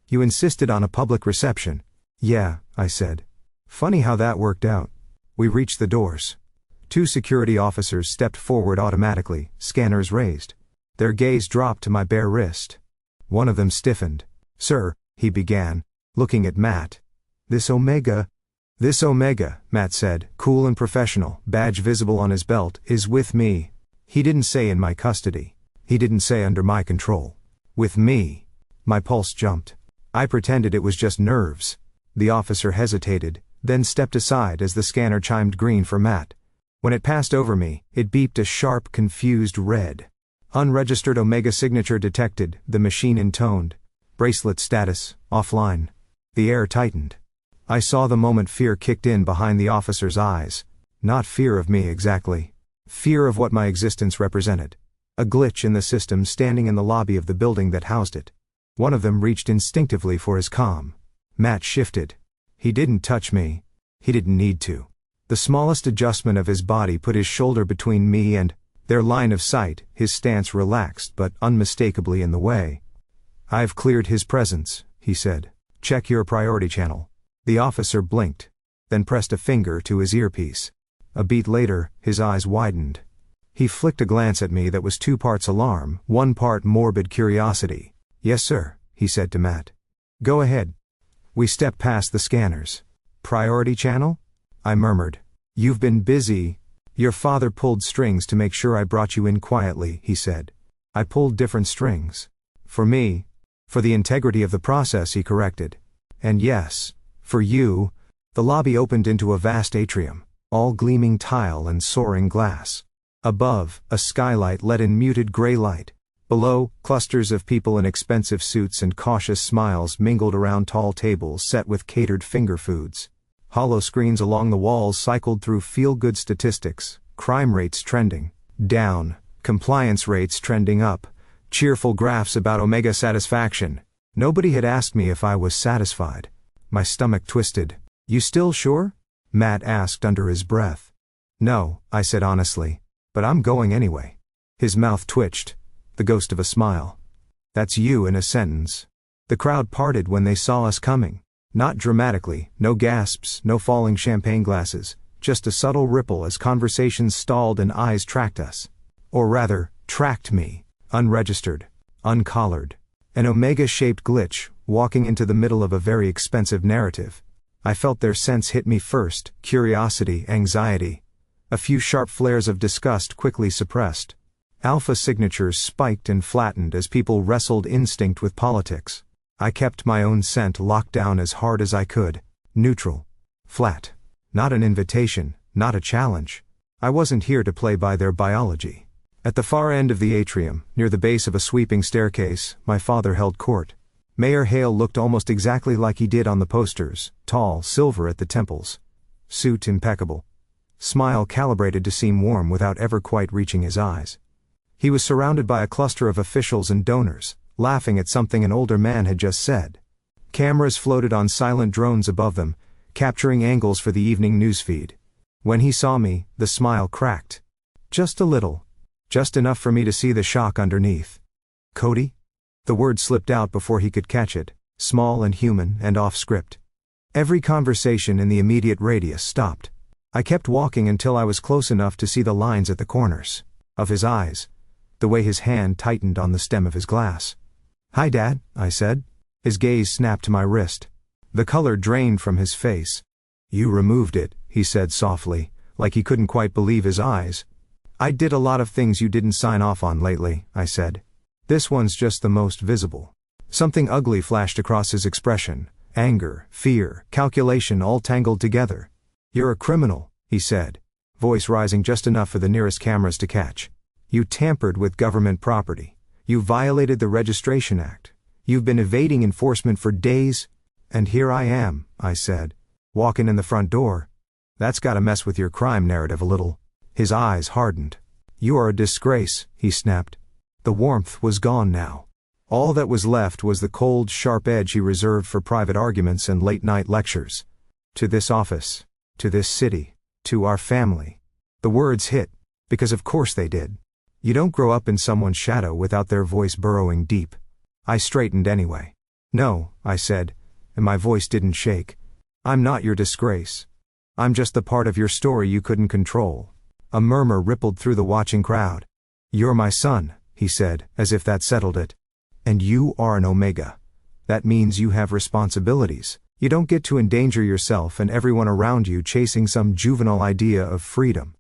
You insisted on a public reception. Yeah, I said. Funny how that worked out. We reached the doors. 2 security officers stepped forward automatically, scanners raised. Their gaze dropped to my bare wrist. One of them stiffened. Sir, he began, looking at Matt. This Omega, Matt said, cool and professional, badge visible on his belt, is with me. He didn't say in my custody. He didn't say under my control. With me. My pulse jumped. I pretended it was just nerves. The officer hesitated, then stepped aside as the scanner chimed green for Matt. When it passed over me, it beeped a sharp, confused red. Unregistered Omega signature detected, the machine intoned. Bracelet status, offline. The air tightened. I saw the moment fear kicked in behind the officer's eyes. Not fear of me exactly. Fear of what my existence represented. A glitch in the system standing in the lobby of the building that housed it. One of them reached instinctively for his comm. Matt shifted. He didn't touch me. He didn't need to. The smallest adjustment of his body put his shoulder between me and their line of sight, his stance relaxed but unmistakably in the way. I've cleared his presence, he said. Check your priority channel. The officer blinked, then pressed a finger to his earpiece. A beat later, his eyes widened. He flicked a glance at me that was 2 parts alarm, 1 part morbid curiosity. Yes, sir, he said to Matt. Go ahead. We stepped past the scanners. Priority channel? I murmured. You've been busy. Your father pulled strings to make sure I brought you in quietly, he said. I pulled different strings. For me. For the integrity of the process, he corrected. And yes, for you. The lobby opened into a vast atrium, all gleaming tile and soaring glass. Above, a skylight let in muted gray light. Below, clusters of people in expensive suits and cautious smiles mingled around tall tables set with catered finger foods. Hollow screens along the walls cycled through feel-good statistics, crime rates trending down, compliance rates trending up, cheerful graphs about Omega satisfaction. Nobody had asked me if I was satisfied. My stomach twisted. You still sure? Matt asked under his breath. No, I said honestly. But I'm going anyway. His mouth twitched. The ghost of a smile. That's you in a sentence. The crowd parted when they saw us coming. Not dramatically, no gasps, no falling champagne glasses, just a subtle ripple as conversations stalled and eyes tracked us. Or rather, tracked me, unregistered, uncollared. An Omega-shaped glitch, walking into the middle of a very expensive narrative. I felt their sense hit me first, curiosity, anxiety. A few sharp flares of disgust quickly suppressed. Alpha signatures spiked and flattened as people wrestled instinct with politics. I kept my own scent locked down as hard as I could. Neutral. Flat. Not an invitation, not a challenge. I wasn't here to play by their biology. At the far end of the atrium, near the base of a sweeping staircase, my father held court. Mayor Hale looked almost exactly like he did on the posters, tall, silver at the temples. Suit impeccable. smile calibrated to seem warm without ever quite reaching his eyes. He was surrounded by a cluster of officials and donors, laughing at something an older man had just said. Cameras floated on silent drones above them, capturing angles for the evening newsfeed. When he saw me, the smile cracked. Just a little. Just enough for me to see the shock underneath. Cody? The word slipped out before he could catch it, small and human and off-script. Every conversation in the immediate radius stopped. I kept walking until I was close enough to see the lines at the corners of his eyes, the way his hand tightened on the stem of his glass. "Hi, Dad," I said. His gaze snapped to my wrist. The color drained from his face. "You removed it," he said softly, like he couldn't quite believe his eyes. "I did a lot of things you didn't sign off on lately," I said. "This one's just the most visible." Something ugly flashed across his expression. Anger, fear, calculation all tangled together. "You're a criminal," he said, voice rising just enough for the nearest cameras to catch. "You tampered with government property. You violated the Registration Act. You've been evading enforcement for days. And here I am," I said, "walking in the front door. That's gotta mess with your crime narrative a little." His eyes hardened. "You are a disgrace," he snapped. The warmth was gone now. All that was left was the cold, sharp edge he reserved for private arguments and late-night lectures. "To this office. To this city. To our family." The words hit, because of course they did. You don't grow up in someone's shadow without their voice burrowing deep. I straightened anyway. "No," I said, and my voice didn't shake. "I'm not your disgrace. I'm just the part of your story you couldn't control." A murmur rippled through the watching crowd. "You're my son," he said, as if that settled it. "And you are an Omega. That means you have responsibilities. You don't get to endanger yourself and everyone around you chasing some juvenile idea of freedom."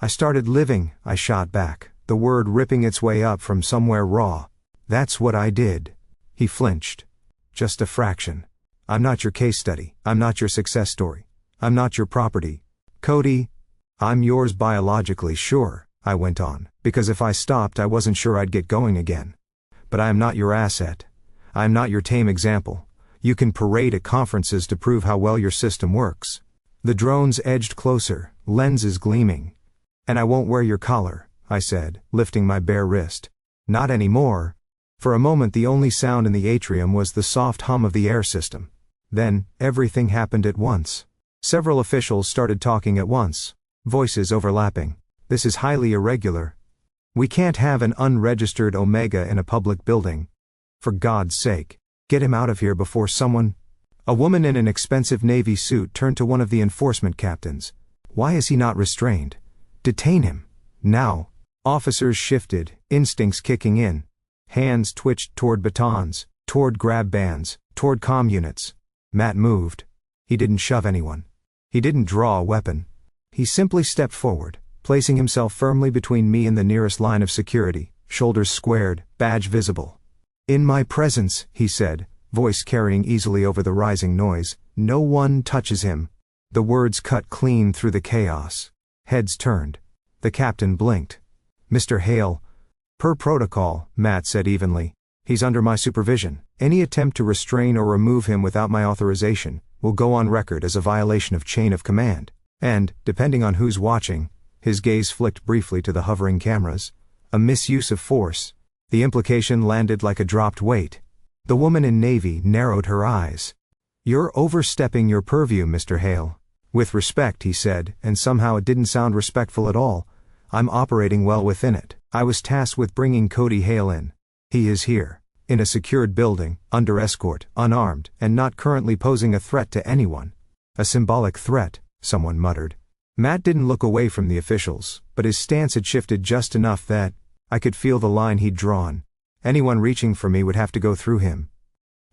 "I started living," I shot back, the word ripping its way up from somewhere raw. "That's what I did." He flinched. "Just a fraction. I'm not your case study. I'm not your success story. I'm not your property. Cody, I'm yours biologically, sure," I went on, because if I stopped I wasn't sure I'd get going again. "But I am not your asset. I am not your tame example. You can parade at conferences to prove how well your system works." The drones edged closer, lenses gleaming. "And I won't wear your collar," I said, lifting my bare wrist. "Not anymore." For a moment the only sound in the atrium was the soft hum of the air system. Then, everything happened at once. Several officials started talking at once, voices overlapping. "This is highly irregular. We can't have an unregistered Omega in a public building. For God's sake, get him out of here before someone—" A woman in an expensive navy suit turned to one of the enforcement captains. "Why is he not restrained? Detain him. Now." Officers shifted, instincts kicking in. Hands twitched toward batons, toward grab bands, toward comm units. Matt moved. He didn't shove anyone. He didn't draw a weapon. He simply stepped forward, placing himself firmly between me and the nearest line of security, shoulders squared, badge visible. "In my presence," he said, voice carrying easily over the rising noise, "no one touches him." The words cut clean through the chaos. Heads turned. The captain blinked. "Mr. Hale." "Per protocol," Matt said evenly. "He's under my supervision. Any attempt to restrain or remove him without my authorization will go on record as a violation of chain of command. And, depending on who's watching," his gaze flicked briefly to the hovering cameras, "a misuse of force." The implication landed like a dropped weight. The woman in navy narrowed her eyes. "You're overstepping your purview, Mr. Hale." "With respect," he said, and somehow it didn't sound respectful at all. "I'm operating well within it. I was tasked with bringing Cody Hale in. He is here, in a secured building, under escort, unarmed, and not currently posing a threat to anyone." "A symbolic threat," someone muttered. Matt didn't look away from the officials, but his stance had shifted just enough that I could feel the line he'd drawn. Anyone reaching for me would have to go through him.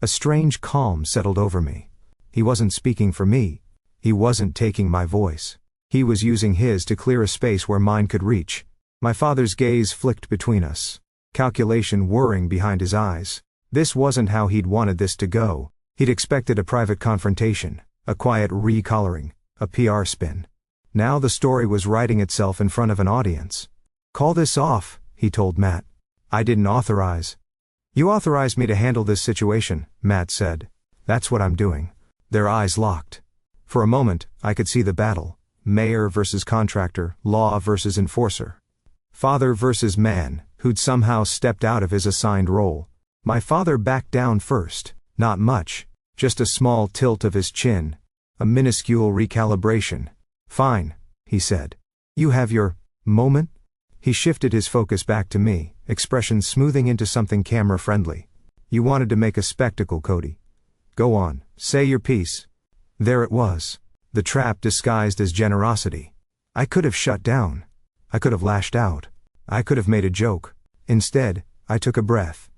A strange calm settled over me. He wasn't speaking for me. He wasn't taking my voice. He was using his to clear a space where mine could reach. My father's gaze flicked between us, calculation whirring behind his eyes. This wasn't how he'd wanted this to go. He'd expected a private confrontation, a quiet recollaring, a PR spin. Now the story was writing itself in front of an audience. "Call this off," he told Matt. "I didn't authorize." "You authorized me to handle this situation," Matt said. "That's what I'm doing." Their eyes locked. For a moment, I could see the battle. mayor versus contractor, law versus enforcer. Father versus man, who'd somehow stepped out of his assigned role. My father backed down first, not much, just a small tilt of his chin, a minuscule recalibration. Fine, he said. You have your moment? He shifted his focus back to me, expression smoothing into something camera-friendly. You wanted to make a spectacle, Cody. Go on, say your piece. There it was. The trap disguised as generosity. I could have shut down. I could have lashed out. I could have made a joke. Instead, I took a breath.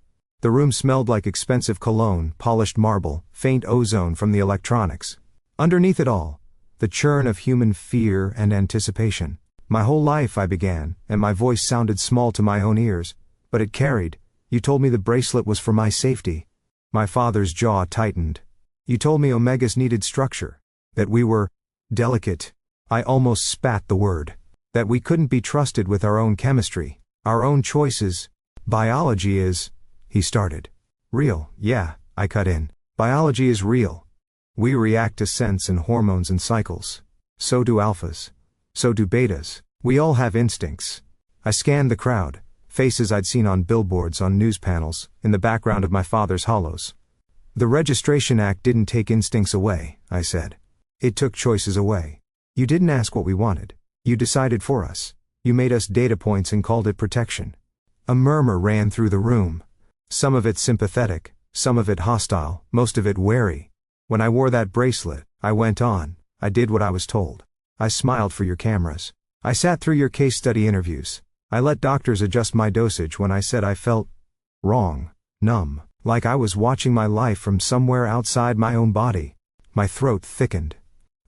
The room smelled like expensive cologne, polished marble, faint ozone from the electronics. Underneath it all, the churn of human fear and anticipation. My whole life, I began, and my voice sounded small to my own ears, but it carried. You told me the bracelet was for my safety. My father's jaw tightened. You told me omegas needed structure. That we were delicate. I almost spat the word. That we couldn't be trusted with our own chemistry, our own choices. Biology is, he started. Real, yeah, I cut in. Biology is real. We react to scents and hormones and cycles. So do alphas. So do betas. We all have instincts. I scanned the crowd, faces I'd seen on billboards, on news panels, in the background of my father's hollows. The Registration Act didn't take instincts away, I said. It took choices away. You didn't ask what we wanted. You decided for us. You made us data points and called it protection. A murmur ran through the room. Some of it sympathetic, some of it hostile, most of it wary. When I wore that bracelet, I went on. I did what I was told. I smiled for your cameras. I sat through your case study interviews. I let doctors adjust my dosage when I said I felt wrong, numb, like I was watching my life from somewhere outside my own body. My throat thickened.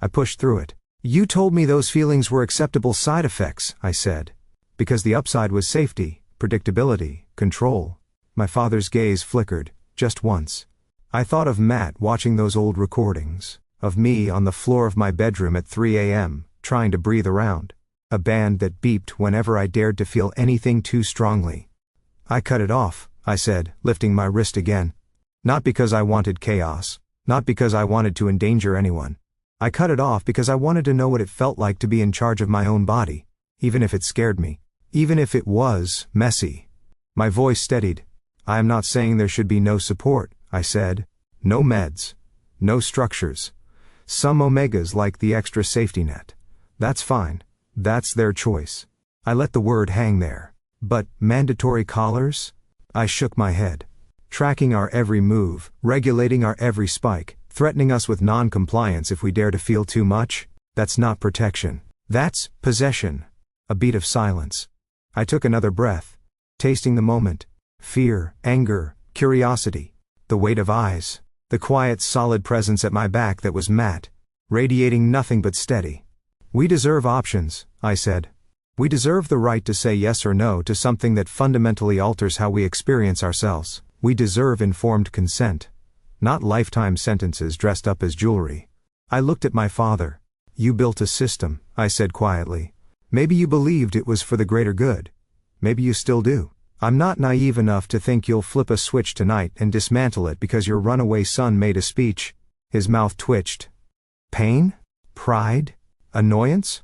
I pushed through it. You told me those feelings were acceptable side effects, I said. Because the upside was safety, predictability, control. My father's gaze flickered, just once. I thought of Matt watching those old recordings, of me on the floor of my bedroom at 3 a.m., trying to breathe around. A band that beeped whenever I dared to feel anything too strongly. I cut it off, I said, lifting my wrist again. Not because I wanted chaos, not because I wanted to endanger anyone. I cut it off because I wanted to know what it felt like to be in charge of my own body, even if it scared me, even if it was messy. My voice steadied. I am not saying there should be no support, I said. No meds. No structures. Some omegas like the extra safety net. That's fine. That's their choice. I let the word hang there. But mandatory collars? I shook my head. Tracking our every move, regulating our every spike, threatening us with non-compliance if we dare to feel too much? That's not protection. That's possession. A beat of silence. I took another breath, tasting the moment. Fear, anger, curiosity. The weight of eyes. The quiet, solid presence at my back that was Matt, radiating nothing but steady. We deserve options, I said. We deserve the right to say yes or no to something that fundamentally alters how we experience ourselves. We deserve informed consent. Not lifetime sentences dressed up as jewelry. I looked at my father. You built a system, I said quietly. Maybe you believed it was for the greater good. Maybe you still do. I'm not naive enough to think you'll flip a switch tonight and dismantle it because your runaway son made a speech. His mouth twitched. Pain? Pride? Annoyance?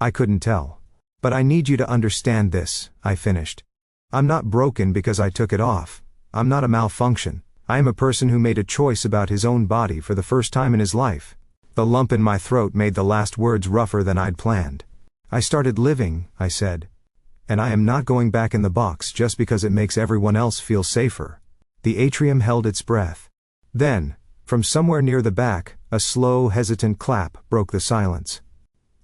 I couldn't tell. But I need you to understand this, I finished. I'm not broken because I took it off. I'm not a malfunction. I am a person who made a choice about his own body for the first time in his life. The lump in my throat made the last words rougher than I'd planned. I started living, I said. And I am not going back in the box just because it makes everyone else feel safer. The atrium held its breath. Then, from somewhere near the back, a slow, hesitant clap broke the silence.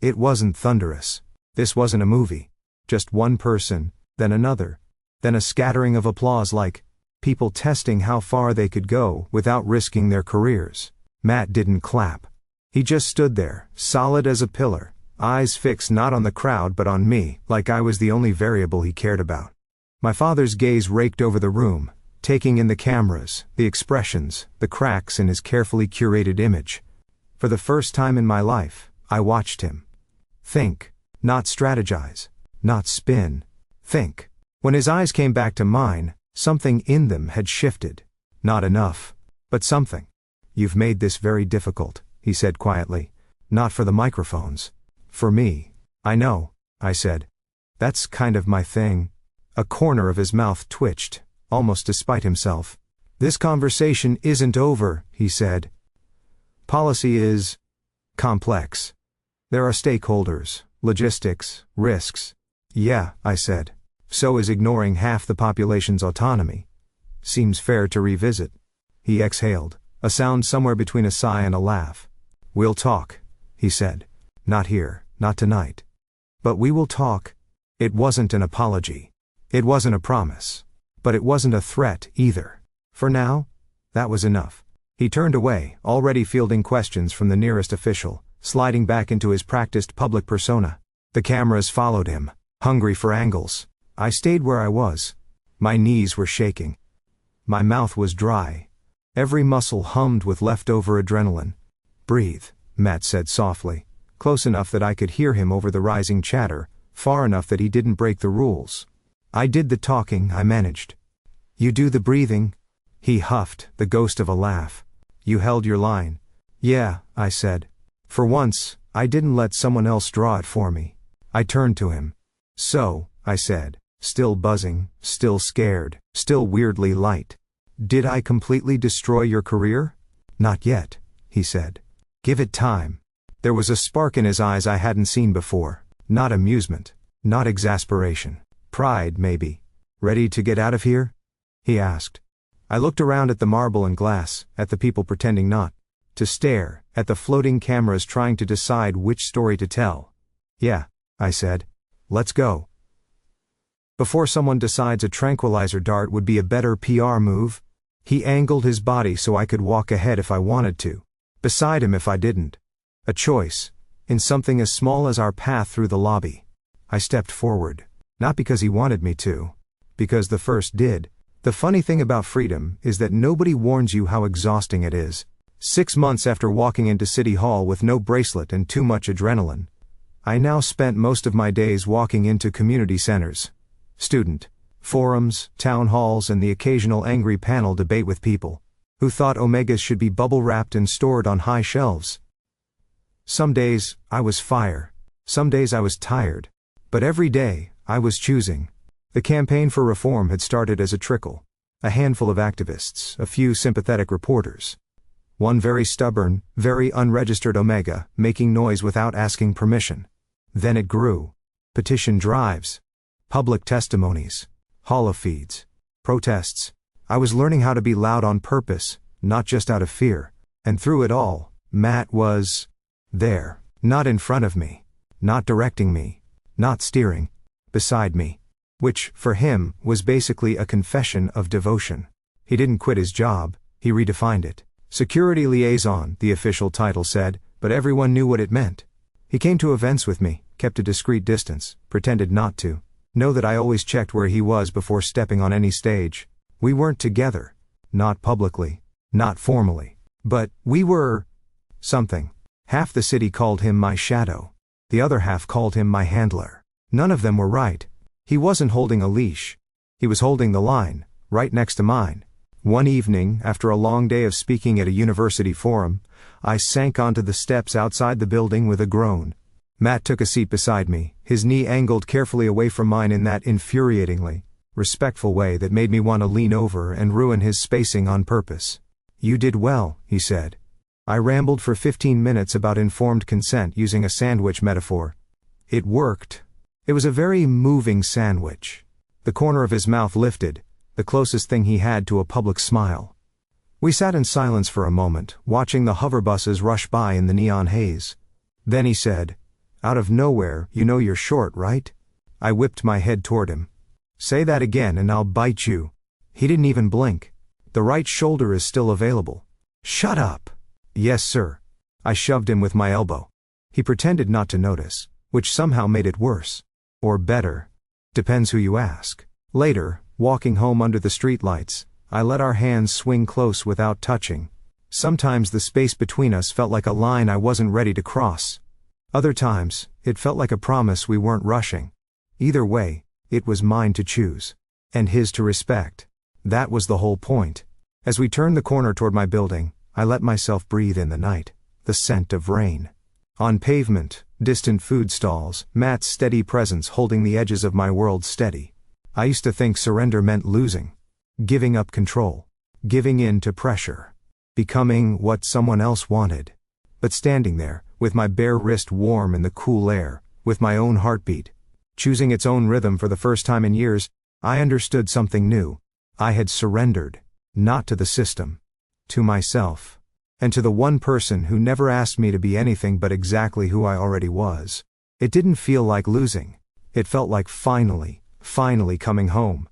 It wasn't thunderous. This wasn't a movie. Just one person, then another. Then a scattering of applause like people testing how far they could go without risking their careers. Matt didn't clap. He just stood there, solid as a pillar, eyes fixed not on the crowd but on me, like I was the only variable he cared about. My father's gaze raked over the room, taking in the cameras, the expressions, the cracks in his carefully curated image. For the first time in my life, I watched him. Think. Not strategize. Not spin. Think. When his eyes came back to mine, something in them had shifted. Not enough. But something. You've made this very difficult, he said quietly. Not for the microphones. For me. I know, I said. That's kind of my thing. A corner of his mouth twitched, almost despite himself. This conversation isn't over, he said. Policy is complex. There are stakeholders, logistics, risks. Yeah, I said. So is ignoring half the population's autonomy. Seems fair to revisit. He exhaled, a sound somewhere between a sigh and a laugh. We'll talk, he said. Not here, not tonight. But we will talk. It wasn't an apology. It wasn't a promise. But it wasn't a threat either. For now, that was enough. He turned away, already fielding questions from the nearest official, sliding back into his practiced public persona. The cameras followed him, hungry for angles. I stayed where I was. My knees were shaking. My mouth was dry. Every muscle hummed with leftover adrenaline. Breathe, Matt said softly, close enough that I could hear him over the rising chatter, far enough that he didn't break the rules. I did the talking, I managed. You do the breathing? He huffed, the ghost of a laugh. You held your line. Yeah, I said. For once, I didn't let someone else draw it for me. I turned to him. So, I said, still buzzing, still scared, still weirdly light. Did I completely destroy your career? Not yet, he said. Give it time. There was a spark in his eyes I hadn't seen before. Not amusement. Not exasperation. Pride, maybe. Ready to get out of here? He asked. I looked around at the marble and glass, at the people pretending not to stare, at the floating cameras trying to decide which story to tell. Yeah, I said. Let's go. Before someone decides a tranquilizer dart would be a better PR move, he angled his body so I could walk ahead if I wanted to. Beside him if I didn't. A choice, in something as small as our path through the lobby. I stepped forward. Not because he wanted me to. Because the first did. The funny thing about freedom is that nobody warns you how exhausting it is. 6 months after walking into City Hall with no bracelet and too much adrenaline, I now spent most of my days walking into community centers. Student forums, town halls and the occasional angry panel debate with people who thought omegas should be bubble-wrapped and stored on high shelves. Some days, I was fire. Some days I was tired. But every day, I was choosing. The campaign for reform had started as a trickle. A handful of activists, a few sympathetic reporters. One very stubborn, very unregistered omega, making noise without asking permission. Then it grew. Petition drives. Public testimonies. Holofeeds. Protests. I was learning how to be loud on purpose, not just out of fear. And through it all, Matt was there. Not in front of me. Not directing me. Not steering. Beside me. Which, for him, was basically a confession of devotion. He didn't quit his job, he redefined it. Security liaison, the official title said, but everyone knew what it meant. He came to events with me, kept a discreet distance, pretended not to. Know that I always checked where he was before stepping on any stage. We weren't together. Not publicly. Not formally. But, we were something. Half the city called him my shadow. The other half called him my handler. None of them were right. He wasn't holding a leash. He was holding the line, right next to mine. One evening, after a long day of speaking at a university forum, I sank onto the steps outside the building with a groan. Matt took a seat beside me, his knee angled carefully away from mine in that infuriatingly respectful way that made me want to lean over and ruin his spacing on purpose. You did well, he said. I rambled for 15 minutes about informed consent using a sandwich metaphor. It worked. It was a very moving sandwich. The corner of his mouth lifted, the closest thing he had to a public smile. We sat in silence for a moment, watching the hover buses rush by in the neon haze. Then he said, out of nowhere, you know you're short, right? I whipped my head toward him. Say that again and I'll bite you. He didn't even blink. The right shoulder is still available. Shut up. Yes, sir. I shoved him with my elbow. He pretended not to notice, which somehow made it worse. Or better. Depends who you ask. Later, walking home under the streetlights, I let our hands swing close without touching. Sometimes the space between us felt like a line I wasn't ready to cross. Other times, it felt like a promise we weren't rushing. Either way, it was mine to choose. And his to respect. That was the whole point. As we turned the corner toward my building, I let myself breathe in the night. The scent of rain. On pavement, Distant food stalls, Matt's steady presence holding the edges of my world steady. I used to think surrender meant losing. Giving up control. Giving in to pressure. Becoming what someone else wanted. But standing there, with my bare wrist warm in the cool air, with my own heartbeat, choosing its own rhythm for the first time in years, I understood something new. I had surrendered. Not to the system. To myself. And to the one person who never asked me to be anything but exactly who I already was. It didn't feel like losing. It felt like finally coming home,